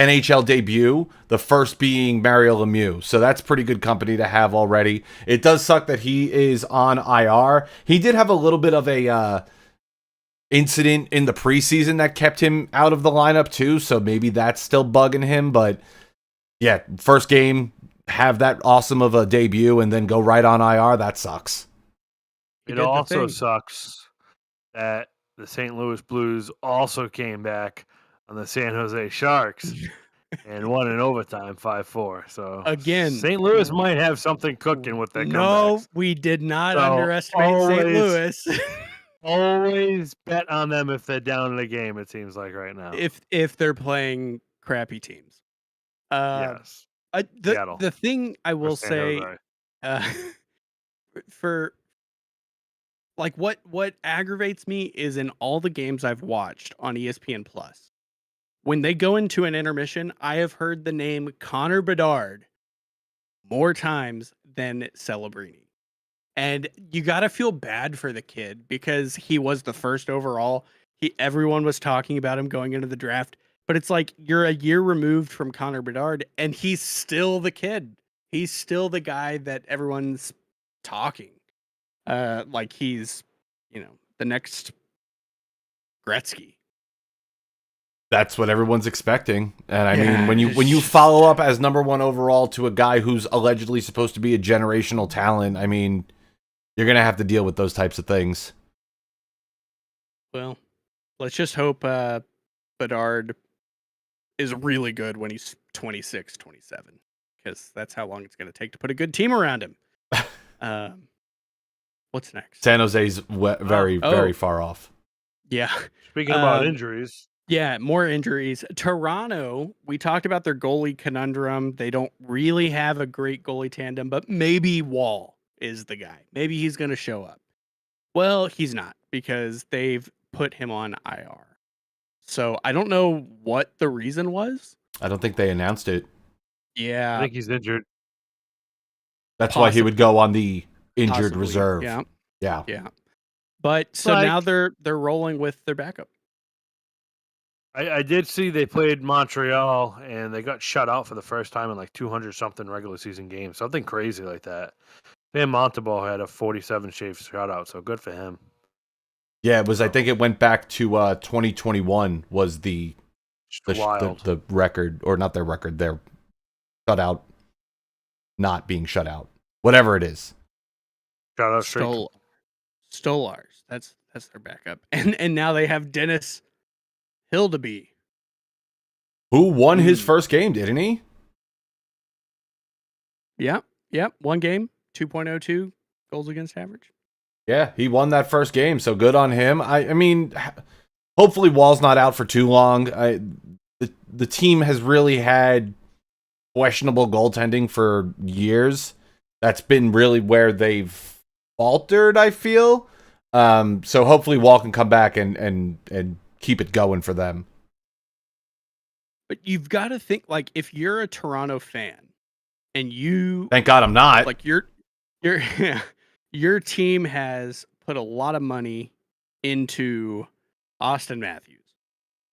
NHL debut, the first being Mario Lemieux. So that's pretty good company to have already. It does suck that he is on IR. He did have a little bit of a incident in the preseason that kept him out of the lineup too, so maybe that's still bugging him. But yeah, first game, have that awesome of a debut and then go right on IR. That sucks. It also sucks that the St. Louis Blues also came back on the San Jose Sharks and won in overtime 5-4. So again, St. Louis might have something cooking with their comebacks. No, we did not underestimate St. Louis. Always bet on them if they're down in a game, it seems like right now. If they're playing crappy teams. Yes. The thing I will say for like what aggravates me is in all the games I've watched on ESPN Plus, when they go into an intermission, I have heard the name Connor Bedard more times than Celebrini. And you got to feel bad for the kid because he was the first overall. Everyone was talking about him going into the draft, but it's like you're a year removed from Connor Bedard and he's still the kid. He's still the guy that everyone's talking. Like he's, the next Gretzky. That's what everyone's expecting. And I mean, when you follow up as number 1 overall to a guy who's allegedly supposed to be a generational talent, I mean, you're going to have to deal with those types of things. Well, let's just hope Bedard is really good when he's 26, 27, because that's how long it's going to take to put a good team around him. What's next? San Jose's very far off. Yeah. Speaking about injuries. Yeah, more injuries. Toronto, we talked about their goalie conundrum. They don't really have a great goalie tandem, but maybe Wall is the guy. Maybe he's going to show up. Well, he's not because they've put him on IR. So I don't know what the reason was. I don't think they announced it. Yeah. I think he's injured. That's why he would go on the injured reserve. Yeah. But so now they're rolling with their backup. I did see they played Montreal and they got shut out for the first time in like 200-something regular season games. Something crazy like that. Dan Montembeault had a 47-save shutout, so good for him. Yeah, it was. I think it went back to 2021 was the record, or not their record. Their shutout, not being shut out, whatever it is. Shout out Stolars. That's their backup, and now they have Dennis Hildeby, who won his first game, didn't he? Yep. One game, 2.02 goals against average. Yeah, he won that first game, so good on him. I mean, hopefully Wall's not out for too long. The team has really had questionable goaltending for years. That's been really where they've faltered, I feel. So hopefully Wall can come back and keep it going for them. But you've got to think, like, if you're a Toronto fan and you... Thank God I'm not. Like, your team has put a lot of money into Austin Matthews,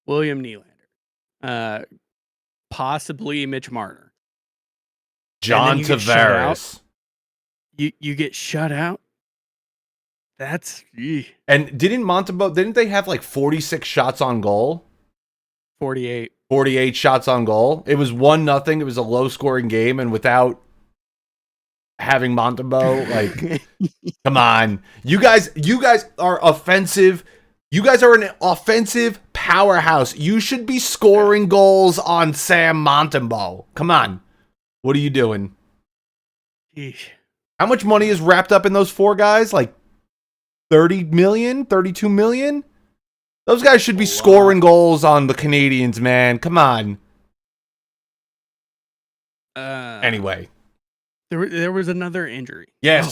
William Nylander, possibly Mitch Marner. John Tavares. You get shut out? That's... And didn't they have like 46 shots on goal? 48 shots on goal. It was 1-0. It was a low scoring game, and without having Montembeault, like, come on. You guys are offensive. You guys are an offensive powerhouse. You should be scoring goals on Sam Montembeault. Come on. What are you doing? Eesh. How much money is wrapped up in those 4 guys? Like 30 million, 32 million? Those guys should be scoring goals on the Canadians, man. Come on. Anyway. There was another injury. Yeah,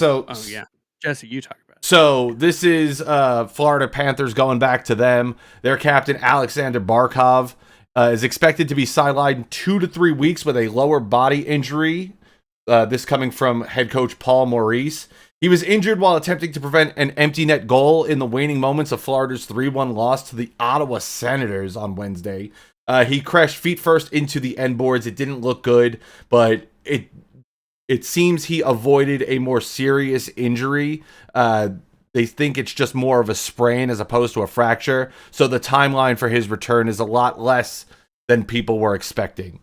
yeah. Jesse, you talk about it. So this is Florida Panthers going back to them. Their captain, Alexander Barkov, is expected to be sidelined 2 to 3 weeks with a lower body injury. This coming from head coach Paul Maurice. He was injured while attempting to prevent an empty net goal in the waning moments of Florida's 3-1 loss to the Ottawa Senators on Wednesday. He crashed feet first into the end boards. It didn't look good, but it seems he avoided a more serious injury. They think it's just more of a sprain as opposed to a fracture. So the timeline for his return is a lot less than people were expecting.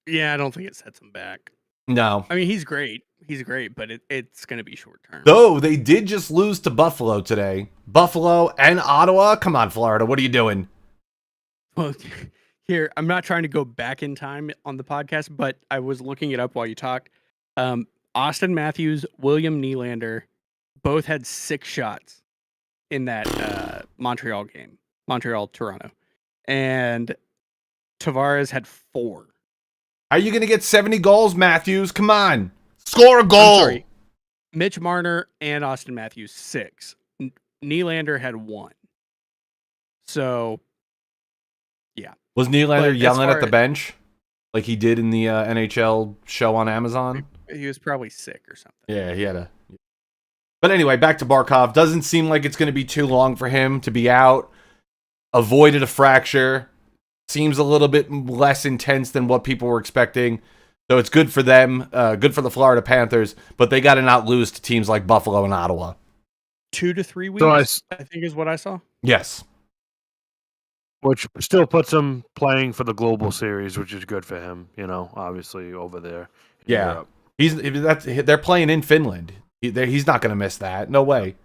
Yeah, I don't think it sets him back. No. I mean, he's great. He's great, but it's going to be short term. Though they did just lose to Buffalo today. Buffalo and Ottawa. Come on, Florida. What are you doing? Well, here, I'm not trying to go back in time on the podcast, but I was looking it up while you talked. Austin Matthews, William Nylander, both had 6 shots in that Montreal game, Montreal-Toronto. And Tavares had 4. How are you going to get 70 goals, Matthews? Come on. Score a goal. I'm sorry. Mitch Marner and Austin Matthews, 6. Nylander had 1. So, yeah. Was Nylander yelling at the bench like he did in the NHL show on Amazon? He was probably sick or something. Yeah, he had a... But anyway, back to Barkov. Doesn't seem like it's going to be too long for him to be out. Avoided a fracture. Seems a little bit less intense than what people were expecting. So it's good for them. Good for the Florida Panthers. But they got to not lose to teams like Buffalo and Ottawa. 2 to 3 weeks, I think is what I saw. Yes. Which still puts him playing for the Global Series, which is good for him, obviously over there. Yeah. They're playing in Finland. He's not going to miss that. No way.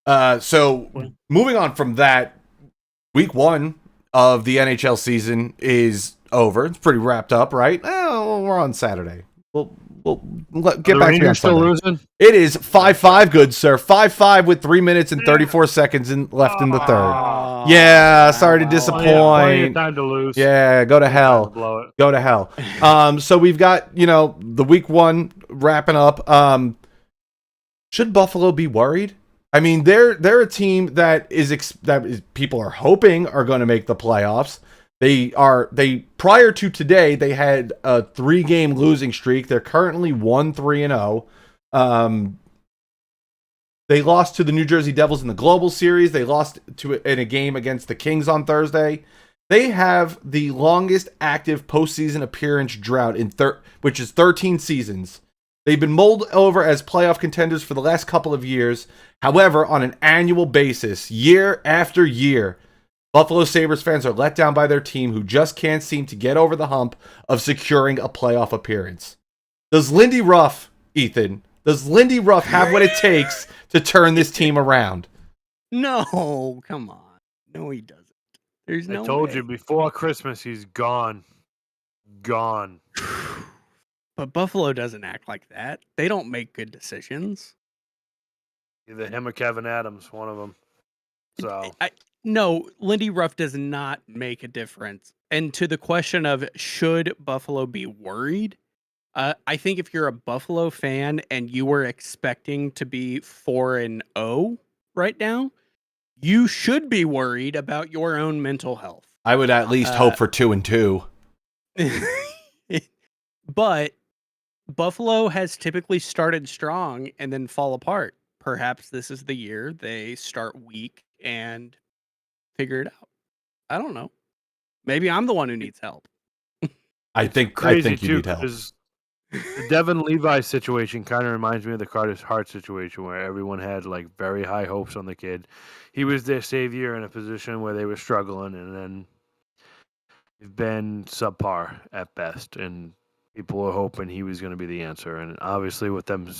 So moving on from that, week 1 of the NHL season is over. It's pretty wrapped up, right? We're on Saturday. We'll get back to you on still Sunday. Losing? It is 5-5, good sir. 5-5 with 3 minutes and 34 seconds left in the third. Yeah, sorry to disappoint. Plenty of time to lose. Yeah, go to hell. Blow it. Go to hell. So we've got, the week 1 wrapping up. Should Buffalo be worried? I mean, they're a team that people are hoping are going to make the playoffs. They prior to today, they had a 3-game losing streak. They're currently 1-3-0. They lost to the New Jersey Devils in the Global Series. They lost in a game against the Kings on Thursday. They have the longest active postseason appearance drought which is 13 seasons. They've been mulled over as playoff contenders for the last couple of years. However, on an annual basis, year after year, Buffalo Sabres fans are let down by their team who just can't seem to get over the hump of securing a playoff appearance. Does Lindy Ruff have what it takes to turn this team around? No, come on. No, he doesn't. There's no I told way. you before Christmas he's gone. Gone. But Buffalo doesn't act like that. They don't make good decisions. Either him or Kevin Adams, one of them. So no, Lindy Ruff does not make a difference. And to the question of should Buffalo be worried, I think if you're a Buffalo fan and you were expecting to be 4-0 right now, you should be worried about your own mental health. I would at least hope for 2-2. But Buffalo has typically started strong and then fall apart. Perhaps this is the year they start weak and figure it out. I don't know. Maybe I'm the one who needs help. I think you need help. The Devin Levi situation kind of reminds me of the Carter Hart situation where everyone had like very high hopes on the kid. He was their savior in a position where they were struggling, and then they've been subpar at best, and people were hoping he was going to be the answer. And obviously with them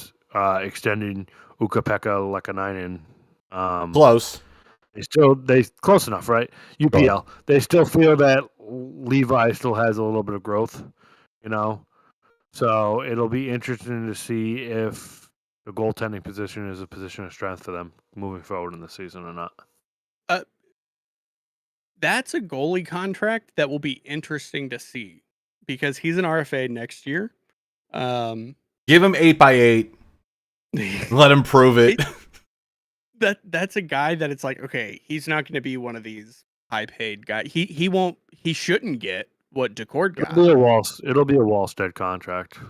extending Ukko-Pekka Lekanainen, close. They close enough, right? UPL. They still feel that Levi still has a little bit of growth, So it'll be interesting to see if the goaltending position is a position of strength for them moving forward in the season or not. That's a goalie contract that will be interesting to see because he's an RFA next year. Give him 8x8. Let him prove it. That's a guy that it's like, okay, he's not going to be one of these high paid guys. He shouldn't get what Decord got. It'll be a Wallstead contract.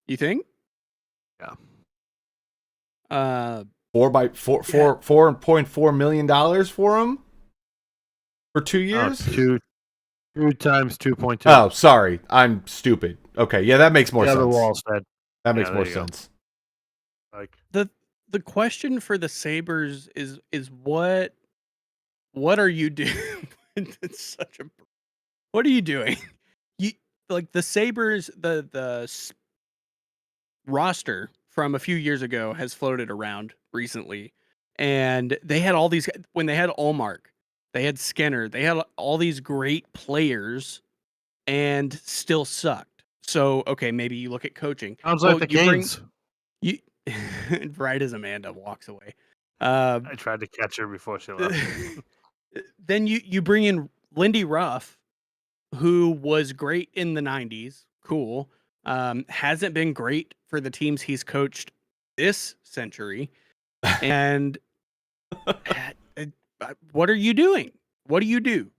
You think? Yeah. $4.4 million for him for 2 years. 2 times 2.2. Oh, sorry, I'm stupid. Okay, yeah, that makes more sense. The Wallstead. That makes more sense. Like the question for the Sabres is what are you doing? It's such a what are you doing? You like the Sabres, the roster from a few years ago has floated around recently, and they had all these when they had Ullmark, they had Skinner, they had all these great players, and still sucked. So okay, maybe you look at coaching. Sounds like the Canes. You right as Amanda walks away. I tried to catch her before she left. Then you bring in Lindy Ruff, who was great in the 90s. Cool. Hasn't been great for the teams he's coached this century. And what are you doing? What do you do?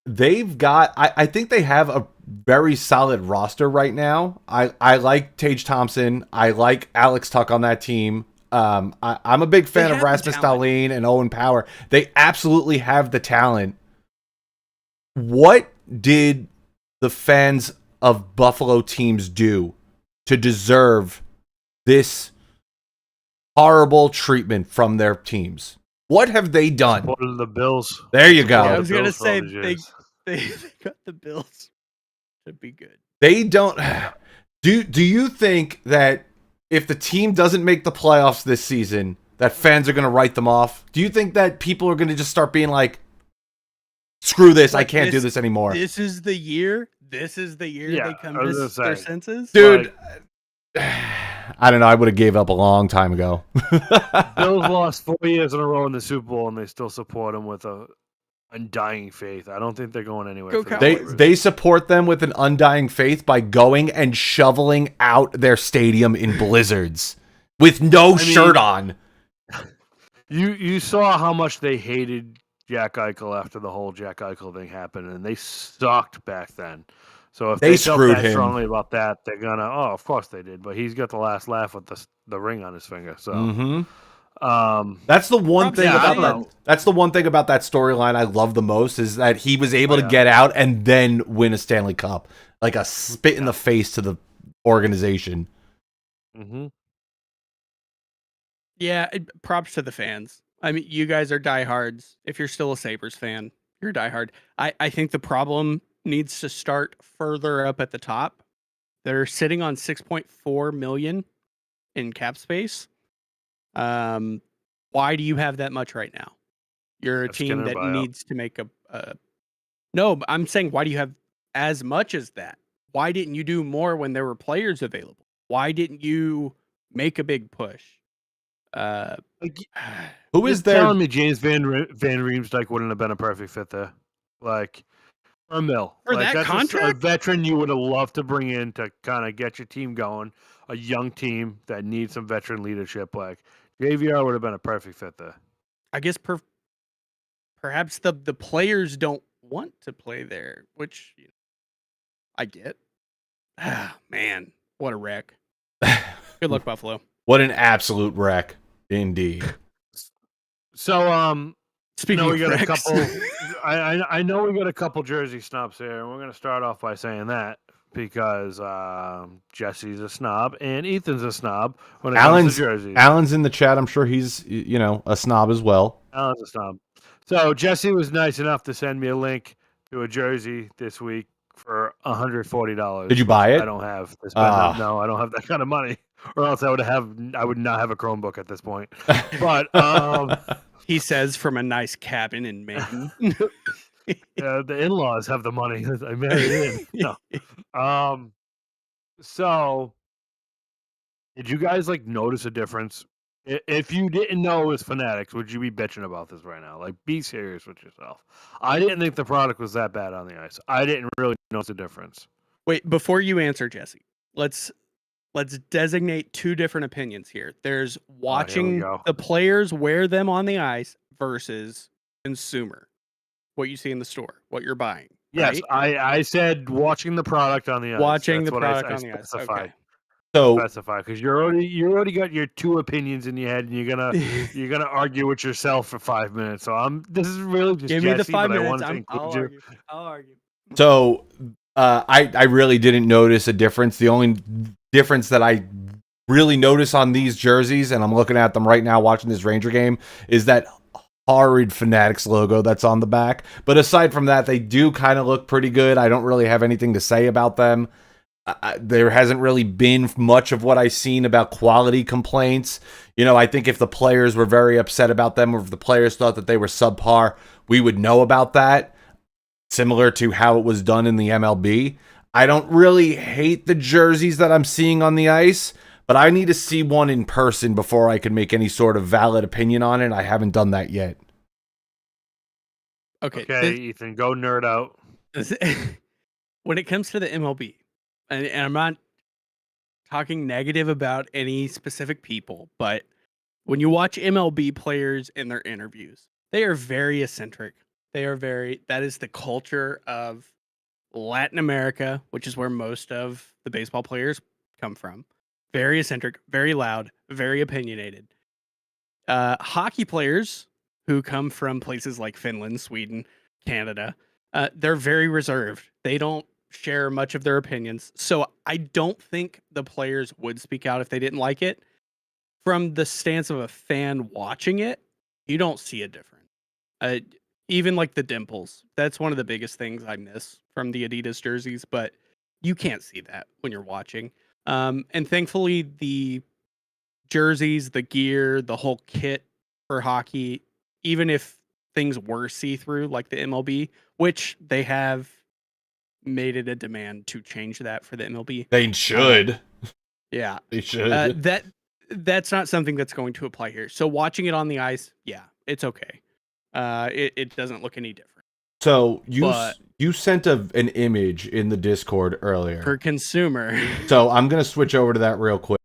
They've got, I think they have a very solid roster right now. I like Tage Thompson. I like Alex Tuck on that team. I'm a big fan of Rasmus Dahlin and Owen Power. They absolutely have the talent. What did the fans of Buffalo teams do to deserve this horrible treatment from their teams? What have they done? Supported the Bills. There you go. Yeah, I was going to say they got the Bills. Should be good. They don't. Do you think that if the team doesn't make the playoffs this season, that fans are going to write them off? Do you think that people are going to just start being like, screw this, I can't do this anymore? This is the year they come to their senses? Dude, I don't know. I would have gave up a long time ago. Bills lost 4 years in a row in the Super Bowl, and they still support them with a undying faith. I don't think they're going anywhere. They support them with an undying faith by going and shoveling out their stadium in blizzards with no shirt on. You saw how much they hated Jack Eichel after the whole Jack Eichel thing happened, and they sucked back then. So if they screwed felt him strongly about that, they're gonna. Oh, of course they did. But he's got the last laugh with the ring on his finger. So, that's the one thing about that. That's the one thing about that storyline I love the most is that he was able to get out and then win a Stanley Cup, like a spit in the face to the organization. Mm-hmm. Yeah, props to the fans. I mean, you guys are diehards. If you're still a Sabres fan, you're diehard. I think the problem needs to start further up at the top. They're sitting on $6.4 million in cap space. Why do you have that much right now? You're a team that needs to make a. No, I'm saying, why do you have as much as that? Why didn't you do more when there were players available? Why didn't you make a big push? Who is there? Telling me James Van Riemsdyk wouldn't have been a perfect fit there, like for a mill for that that's contract. A veteran you would have loved to bring in to kind of get your team going. A young team that needs some veteran leadership, like JVR would have been a perfect fit there. I guess perhaps the players don't want to play there, which I get. Man, what a wreck. Good luck, Buffalo. What an absolute wreck, indeed. So, speaking of we got wrecks. a couple. I know we got a couple jersey snobs here, and we're going to start off by saying that because Jesse's a snob and Ethan's a snob when it comes to jerseys. Alan's in the chat. I'm sure he's a snob as well. Alan's a snob. So Jesse was nice enough to send me a link to a jersey this week for $140. Did you buy it? I don't have to spend no, I don't have that kind of money, or else I would not have a Chromebook at this point. But he says from a nice cabin in Maine. The in-laws have the money. I married in. No. So did you guys notice a difference? If you didn't know it was Fanatics, would you be bitching about this right now? Be serious with yourself. I didn't think the product was that bad on the ice. I didn't really notice the difference. Wait, before you answer, Jesse, let's designate two different opinions here. There's watching the players wear them on the ice versus consumer. What you see in the store, what you're buying. Yes, right? I said watching the product on the ice. Watching That's the what product I on the ice. specified. Okay. So Specify because you already got your two opinions in your head, and you're gonna argue with yourself for 5 minutes. So this is really just Give me the Jesse, 5 but I minutes. wanted to include I'll you. argue. I'll argue. so I really didn't notice a difference. The only difference that I really notice on these jerseys, and I'm looking at them right now watching this Ranger game, is that horrid Fanatics logo that's on the back. But aside from that, they do kind of look pretty good. I don't really have anything to say about them. There hasn't really been much of what I've seen about quality complaints. You know, I think if the players were very upset about them, or if the players thought that they were subpar, we would know about that, similar to how it was done in the MLB. I don't really hate the jerseys that I'm seeing on the ice, but I need to see one in person before I can make any sort of valid opinion on it. I haven't done that yet. Okay, Ethan, go nerd out. When it comes to the MLB, and I'm not talking negative about any specific people, but when you watch MLB players in their interviews, they are very eccentric. That is the culture of Latin America, which is where most of the baseball players come from. Very eccentric, very loud, very opinionated. Hockey players who come from places like Finland, Sweden, Canada, they're very reserved. They don't share much of their opinions. So I don't think the players would speak out if they didn't like it. From the stance of a fan watching it, you don't see a difference. Uh, Even like the dimples, that's one of the biggest things I miss from the Adidas jerseys, but you can't see that when you're watching. And thankfully, the jerseys, the gear, the whole kit for hockey, even if things were see through like the MLB, which they have made it a demand to change that for the MLB. They should. Yeah. They should. That's not something that's going to apply here. So watching it on the ice, yeah, it's okay. It doesn't look any different. So But you sent an image in the Discord earlier. for consumer, So I'm gonna switch over to that real quick.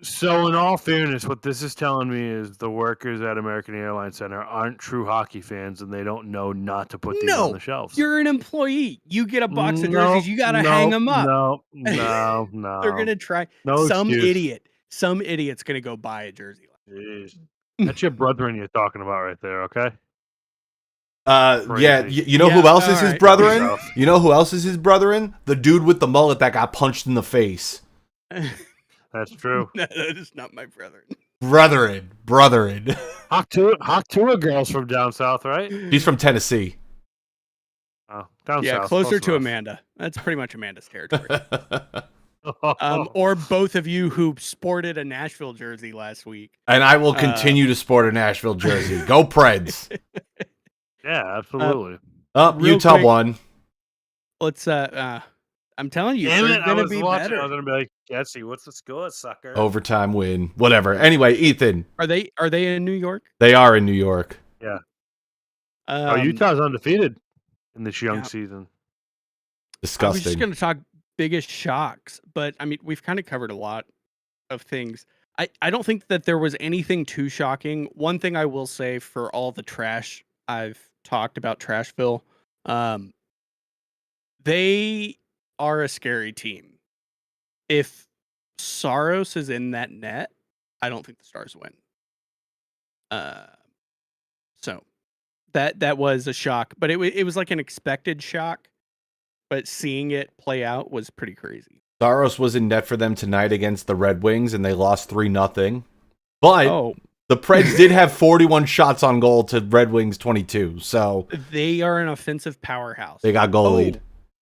So, in all fairness, what this is telling me is the workers at American Airlines Center aren't true hockey fans, and they don't know not to put these on the shelves. You're an employee. You get a box of No, jerseys. You got to hang them up. no. They're gonna try. No Some excuse. idiot's gonna go buy a jersey. Jeez. That's your brethren you're talking about right there, okay? Yeah, Crazy. you know who else is his alright. brethren? Yourself. You know who else is his brethren? The dude with the mullet that got punched in the face. That's true. No, that is not my brother. Brethren. Hawk girls from down south, right? He's from Tennessee. Oh, down Yeah, south. closer close to enough. Amanda. That's pretty much Amanda's territory. Or both of you who sported a Nashville jersey last week. And I will continue to sport a Nashville jersey. Go Preds. Yeah, absolutely. real Utah quick, won. Let's I'm telling you, Damn they're it, I gonna was be watching. better. I was gonna be like, Jesse, what's the score, sucker? Overtime win. Whatever. Anyway, Ethan, Are they in New York? they are in New York. Yeah. Um, Utah's undefeated in this young yeah. season. I was Disgusting. just gonna talk biggest shocks, but I mean we've kind of covered a lot of things. I don't think that there was anything too shocking. One thing I will say for all the trash I've talked about Trashville, they are a scary team. If Saros is in that net, I don't think the Stars win. So that was a shock, but it was like an expected shock, but seeing it play out was pretty crazy. Saros was in net for them tonight against the Red Wings, and they lost 3-0. But the Preds did have 41 shots on goal to Red Wings 22, so they are an offensive powerhouse. they got goal lead.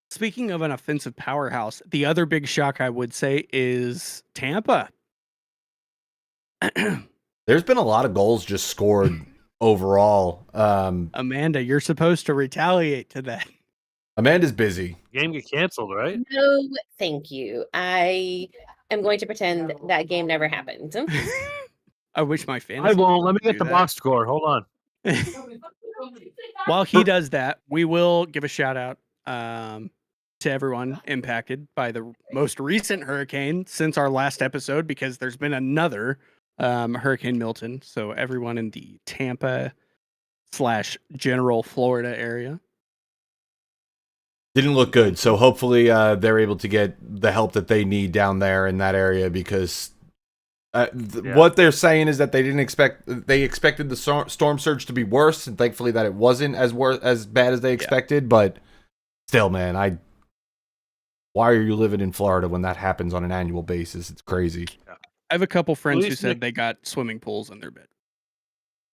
Speaking of an offensive powerhouse, the other big shock I would say is Tampa. There's been a lot of goals just scored overall. Amanda, you're supposed to retaliate to that. Amanda's busy. Game get canceled, right? No, thank you. I am going to pretend that game never happened. I wish my fantasy. I won't. Let me get do the that. box score. Hold on. While he does that, we will give a shout out to everyone impacted by the most recent hurricane since our last episode, because there's been another Hurricane Milton. So everyone in the Tampa / general Florida area. Didn't look good, so hopefully they're able to get the help that they need down there in that area, because what they're saying is that they expected the storm surge to be worse, and thankfully that it wasn't as bad as they expected. But still, man, why are you living in Florida when that happens on an annual basis? It's crazy. I have a couple friends who said they got swimming pools in their bed.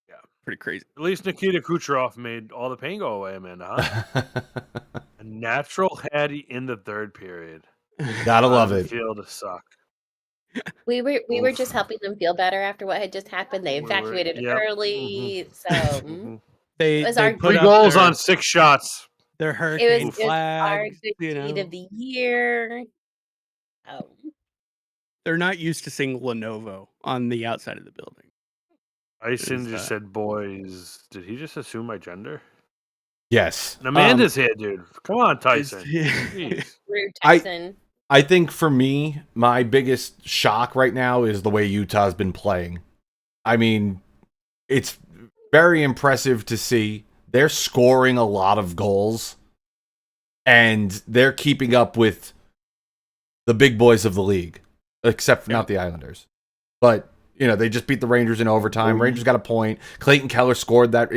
Yeah, pretty crazy. At least Nikita Kucherov made all the pain go away, Amanda. Huh? A natural head in the third period. Gotta love it. Feel to suck. We were just helping them feel better after what had just happened. They evacuated early, so They was our put 3 goals on 6 shots. Their hurricane it was flags, our good deed of the year. Oh, they're not used to seeing Lenovo on the outside of the building. Ison just said, "Boys." Did he just assume my gender? Yes. Amanda's here, dude. Come on, Tyson. Rude Tyson. I think for me, my biggest shock right now is the way Utah's been playing. I mean, it's very impressive to see. They're scoring a lot of goals, and they're keeping up with the big boys of the league, except for not the Islanders. But, they just beat the Rangers in overtime. Rangers got a point. Clayton Keller scored that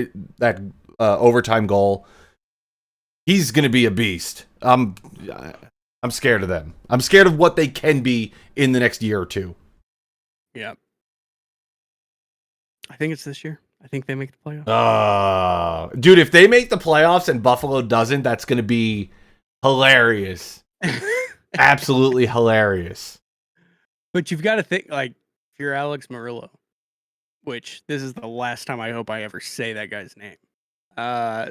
overtime goal. He's going to be a beast. I'm scared of them. I'm scared of what they can be in the next year or two. Yeah. I think it's this year. I think they make the playoffs. Dude, if they make the playoffs and Buffalo doesn't, that's going to be hilarious. Absolutely hilarious. But you've got to think, like, if you're Alex Murillo, which this is the last time I hope I ever say that guy's name.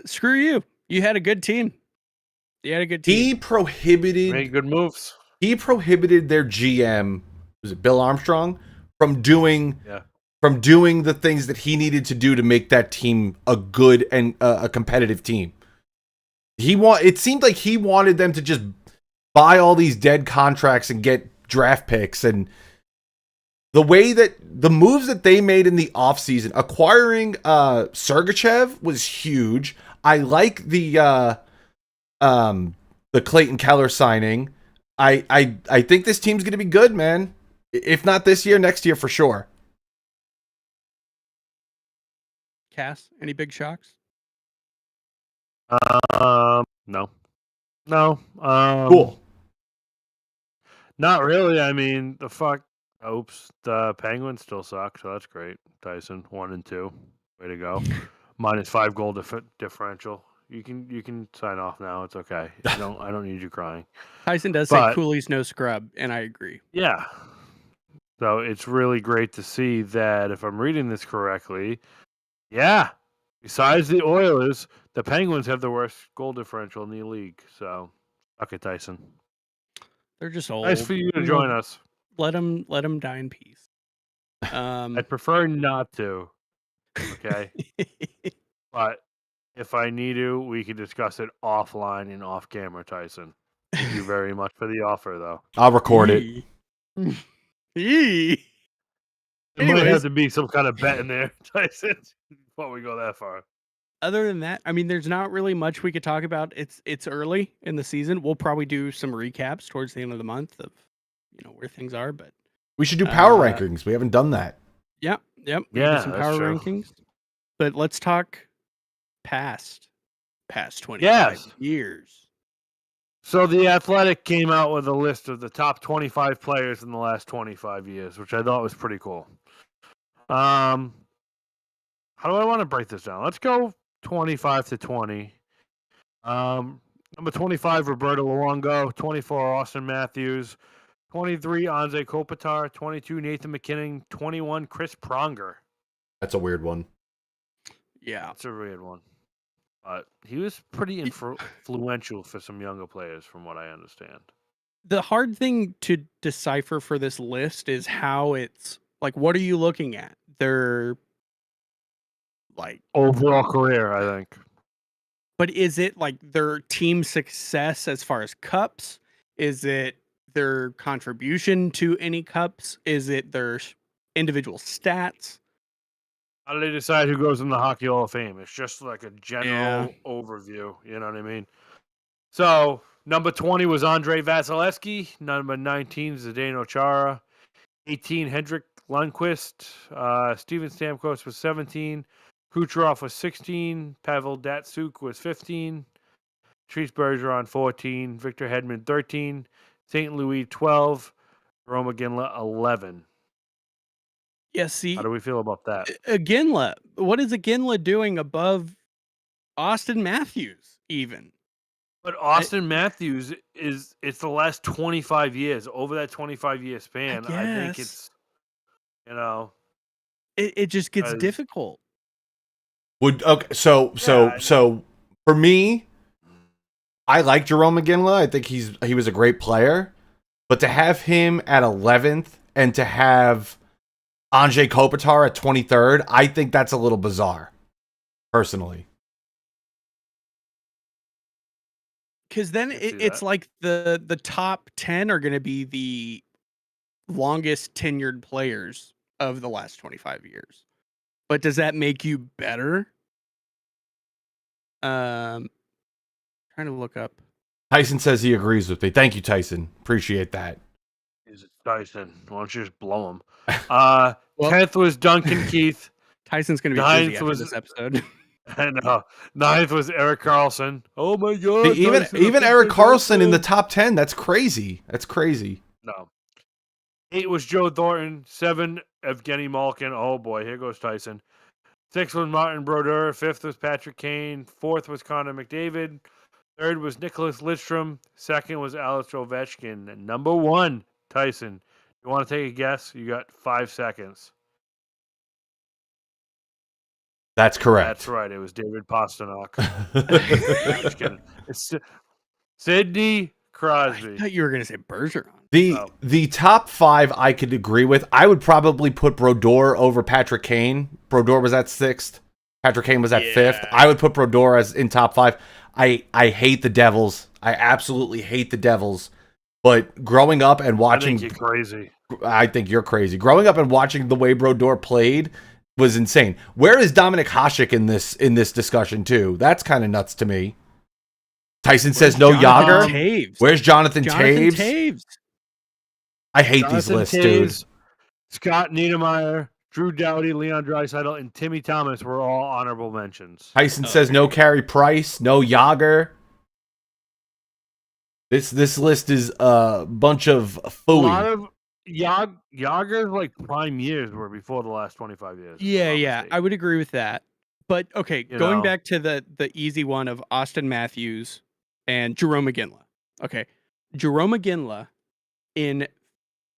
Screw you. You had a good team. You had a good team. He prohibited... Made good moves. He prohibited their GM, was it Bill Armstrong, from doing the things that he needed to do to make that team a good and a competitive team. It seemed like he wanted them to just buy all these dead contracts and get draft picks, and the way that the moves that they made in the offseason, acquiring Sergachev was huge. I like the Clayton Keller signing. I think this team's going to be good, man. If not this year, next year for sure. Cass, any big shocks? No. Cool. Not really. I mean, the Penguins still suck, so that's great. Tyson, 1 and 2, way to go. -5 goal differential. You can sign off now. It's okay. I don't need you crying. Tyson does say Cooley's no scrub, and I agree. Yeah. So it's really great to see that, if I'm reading this correctly, yeah, besides the Oilers, the Penguins have the worst goal differential in the league. So, okay, Tyson. They're just old. Nice for you to join us. Let them die in peace. I'd prefer not to. Okay. But if I need to, we can discuss it offline and off camera, Tyson. Thank you very much for the offer, though. I'll record it. There might have to be some kind of bet in there, Tyson, before we go that far. Other than that, I mean, there's not really much we could talk about. It's early in the season. We'll probably do some recaps towards the end of the month of where things are. But we should do power rankings. We haven't done that. Yep. Yeah, some power rankings. But let's talk past 25 years. So the Athletic came out with a list of the top 25 players in the last 25 years, which I thought was pretty cool. How do I want to break this down? Let's go 25 to 20. Number 25, Roberto Luongo. 24, Austin Matthews. 23, Anze Kopitar. 22, Nathan McKinnon. 21, Chris Pronger. That's a weird one. Yeah. It's a weird one. But he was pretty influential for some younger players, from what I understand. The hard thing to decipher for this list is how it's like, what are you looking at? They're like overall career, I think. But is it like their team success as far as cups? Is it their contribution to any cups? Is it their individual stats? How do they decide who goes in the Hockey Hall of Fame? It's just like a general overview. You know what I mean? So, number 20 was Andrei Vasilevsky. Number 19, Zdeno Chara. 18, Hendrik Lundqvist. Steven Stamkos was 17. Kucherov was 16. Pavel Datsyuk was 15. Patrice Bergeron, 14. Victor Hedman, 13. St. Louis, 12. Roma Ginla, 11. Yeah, see, how do we feel about that? Ginla, what is Ginla doing above Austin Matthews even? But Austin Matthews it's the last 25 years. Over that 25-year span, I think it's, it just gets difficult. So for me, I like Jerome Ginla. I think he was a great player, but to have him at 11th and to have Anze Kopitar at 23rd, I think that's a little bizarre, personally. Because then it's like the top 10 are going to be the longest tenured players of the last 25 years. But does that make you better? Trying to look up. Tyson says he agrees with me. Thank you, Tyson. Appreciate that. Is it Tyson? Why don't you just blow him? 10th was Duncan Keith. Tyson's going to be busy after this episode. I know. 9th was Erik Karlsson. Oh my God! Even Erik Karlsson in the top 10. That's crazy. No. 8 was Joe Thornton. 7, Evgeny Malkin. Oh boy, here goes Tyson. 6th was Martin Brodeur. 5th was Patrick Kane. 4th was Connor McDavid. 3rd was Nicholas Lidstrom. 2nd was Alex Ovechkin. And number 1, Tyson. You want to take a guess? You got 5 seconds. That's correct. That's right. It was David Pastrnak. Just kidding. It's Sidney Crosby. I thought you were going to say Bergeron. The top 5 I could agree with. I would probably put Brodeur over Patrick Kane. Brodeur was at 6th. Patrick Kane was at 5th. I would put Brodeur as in top 5. I hate the Devils. I absolutely hate the Devils. But growing up and watching, I think you're crazy. I think you're crazy. Growing up and watching the way Brodeur played was insane. Where is Dominik Hasek in this discussion too? That's kind of nuts to me. Tyson says no Jonathan Yager. Taves? Where's Jonathan Taves? Taves? I hate these lists, dude. Scott Niedermayer, Drew Doughty, Leon Draisaitl, and Timmy Thomas were all honorable mentions. Tyson says no Carey Price, no Yager. This list is a bunch of A lot fooey. of Yager's like prime years were before the last 25 years. Yeah, I would agree with that. But okay, going back to the easy one of Austin Matthews and Jarome Iginla. Okay, Jarome Iginla in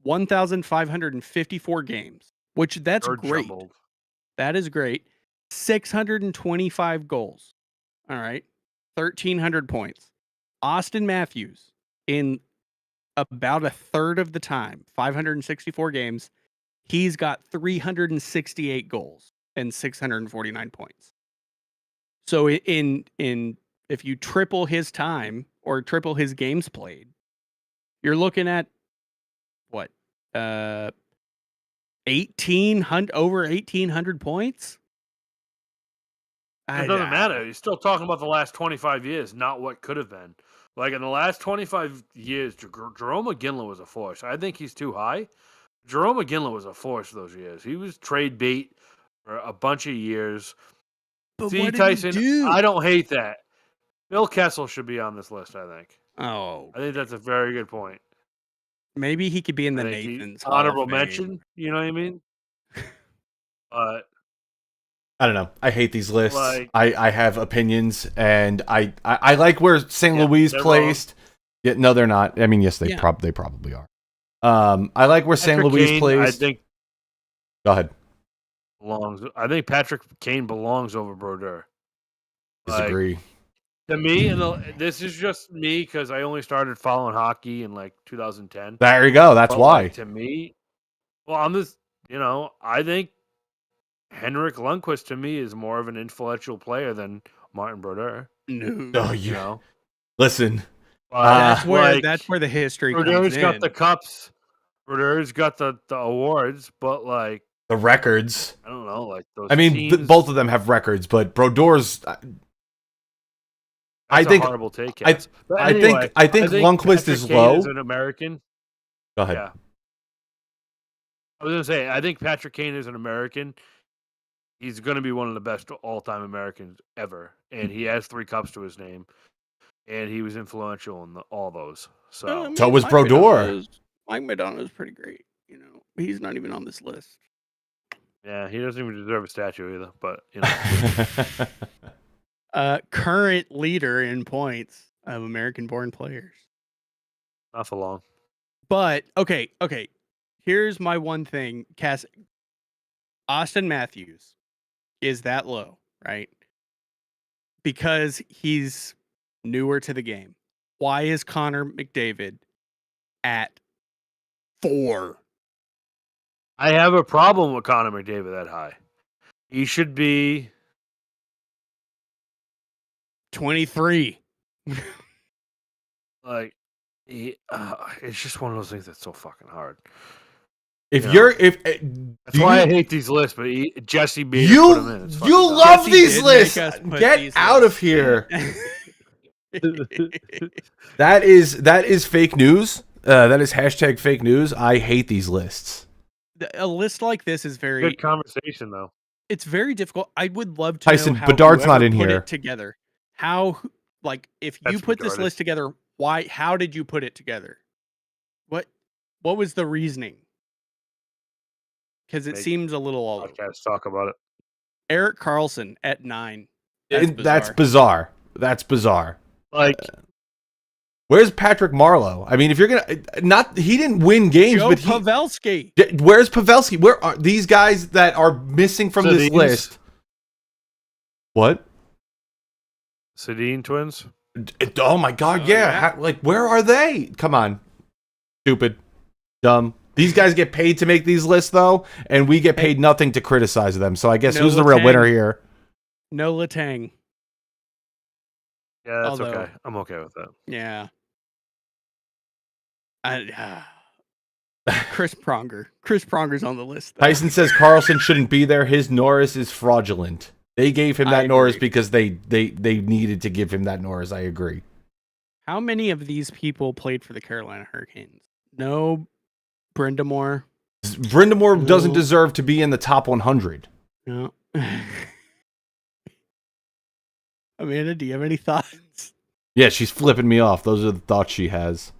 1,554 games, which that's great. Jumbled. That is great. 625 goals. All right, 1,300 points. Austin Matthews in about a third of the time, 564 games, he's got 368 goals and 649 points. So in if you triple his time or triple his games played, you're looking at what? 1,800 over 1,800 points? It doesn't matter. You're still talking about the last 25 years, not what could have been. Like in the last 25 years, Jarome Iginla was a force. I think he's too high. Jarome Iginla was a force those years. He was trade bait for a bunch of years. But See, what did Tyson, he do? I don't hate that. Bill Kessel should be on this list, I think. Oh, I think that's a very good point. maybe he could be in the I think Nathans honorable Hall of Fame. mention, you know what I mean? But I don't know. I hate these lists. Like- I have opinions, and I like where St. Louis they're placed. Yeah, no, they're not. I mean, yes, they Yeah. probably are. I like where St. Patrick Louis Kane, placed. I think Go ahead. belongs. I think Patrick Kane belongs over Brodeur. Disagree. To me, this is just me because I only started following hockey in like 2010. There you go. That's But, why. like, to me, well, I'm just, I think Henrik Lundqvist to me is more of an influential player than Martin Brodeur. No. Oh, You know, Listen. That's where like, that's where the history Brodeur's comes got in. the cups. Brodeur's got the awards, but like The records. I don't know, like those. I mean, teams, both of them have records, but Brodeur's. that's I think. a horrible take. I think Lundqvist is Patrick Kane low. is an American. Go ahead. Yeah. I was gonna say, I think Patrick Kane is an American. He's going to be one of the best all-time Americans ever, and he has 3 cups to his name, and he was influential in all those. So, So was Brodeur. Mike Madonna's pretty great. He's not even on this list. yeah, he doesn't even deserve a statue either. But Current leader in points of American-born players. not for long. But okay. Here's my one thing, Cass. Austin Matthews is that low, right? Because he's newer to the game. Why is Connor McDavid at 4? I have a problem with Connor McDavid that high. He should be 23. like, it's just one of those things that's so fucking hard. If Yeah. you're That's why I hate these lists. But Jesse made you put him in. It's fucking dumb. love Jesse these did lists. make us put Get these out lists. of here. That is fake news. That is hashtag fake news. I hate these lists. A list like this is very Good conversation though. it's very difficult. I would love to Tyson, know how Bedard's not whoever in put here. it together. How, like, if you That's put this Bedard. list together, why? How did you put it together? What was the reasoning? Because it Make seems a little all over. Podcast talk about it. Eric Carlson at 9. That's bizarre. That's bizarre. Like, Where's Patrick Marleau? I mean, if you're gonna he didn't win games, Joe but Pavelski. where's Pavelski? Where are these guys that are missing from this Sedin's? list? What? Sedin twins. Oh my God! Oh, yeah, yeah. like where are they? Come on, stupid, dumb. These guys get paid to make these lists, though, and we get paid nothing to criticize them. So I guess No who's the real Letang. winner here? No Letang. Yeah, that's Although- okay. I'm okay with that. Yeah. Chris Pronger. Chris Pronger's on the list. Though. Tyson says Carlson shouldn't be there. His Norris is fraudulent. They gave him that Norris because they needed to give him that Norris. I agree. How many of these people played for the Carolina Hurricanes? No, Brindamore. Brindamore doesn't deserve to be in the top 100. No. Amanda, do you have any thoughts? Yeah, she's flipping me off. Those are the thoughts she has.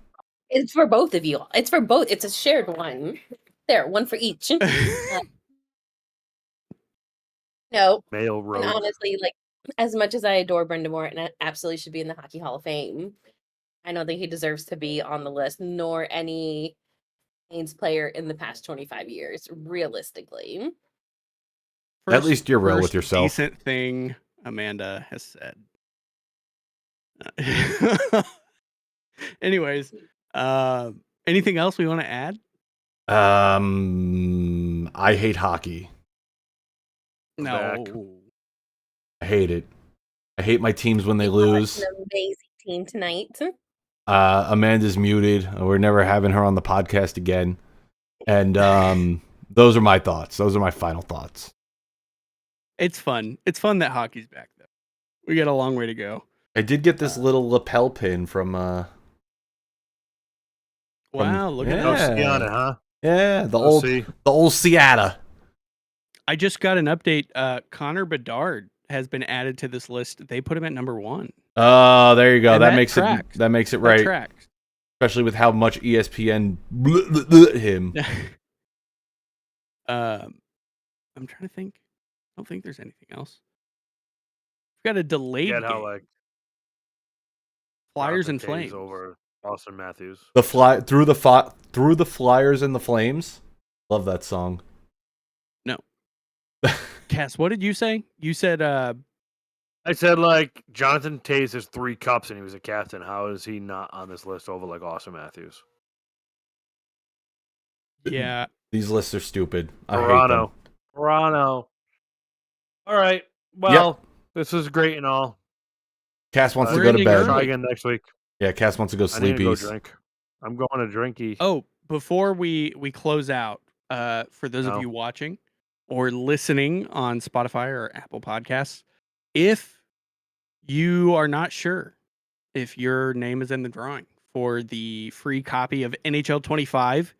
It's for both of you. It's for both. It's a shared one. There, one for each. No. Male road. And honestly, like, as much as I adore Brenda Moore and absolutely should be in the Hockey Hall of Fame, I don't think he deserves to be on the list, nor any Canes player in the past 25 years, realistically. At least you're real with yourself. Decent thing Amanda has said. Anyways, anything else we want to add? I hate hockey. No. Back. I hate it. I hate my teams when they lose. An amazing team tonight. Amanda's muted. We're never having her on the podcast again. And those are my thoughts. Those are my final thoughts. It's fun. It's fun that hockey's back, though. We got a long way to go. I did get this little lapel pin from wow, look at No that. Sienna, huh? Yeah, the old Seattle. I just got an update. Connor Bedard has been added to this list. They put him at number 1. Oh, there you go. And That that makes tracks. it. That makes it That right. tracks. Especially with how much ESPN him. I'm trying to think. I don't think there's anything else. We've got a delayed Get how game. like Flyers Jonathan and Taves Flames. over Austin Matthews. The through the Flyers and the Flames. Love that song. No. Cass, what did you say? You said I said like Jonathan Taves has 3 cups and he was a captain. How is he not on this list over like Austin Matthews? yeah. These lists are stupid. I hate Toronto. them. Toronto. All right. Well, this was great and all. Cass wants to We're go to ending bed. early. Try again next week. Yeah, Cass wants to go I need to go sleepies. drink. I'm going to drinky. Oh, before we close out, for those of No. you watching or listening on Spotify or Apple Podcasts, if you are not sure if your name is in the drawing for the free copy of NHL 25,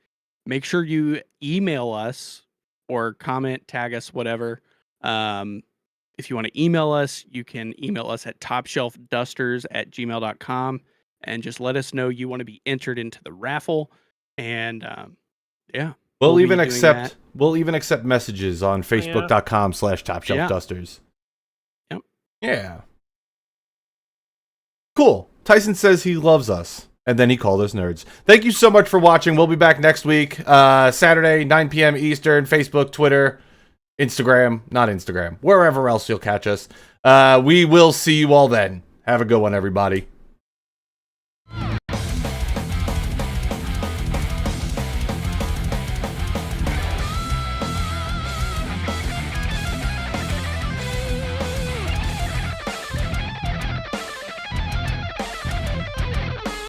make sure you email us or comment, tag us, whatever. If you want to email us, you can email us at topshelfdusters@gmail.com and just let us know you want to be entered into the raffle. And yeah. We'll be even doing accept that. messages on facebook.com/topshelfdusters. Yep. Yeah. Cool. Tyson says he loves us. And then he called us nerds. Thank you so much for watching. We'll be back next week. Saturday, 9 p.m. Eastern. Facebook, Twitter, Instagram. Not Instagram. Wherever else you'll catch us. We will see you all then. Have a good one, everybody.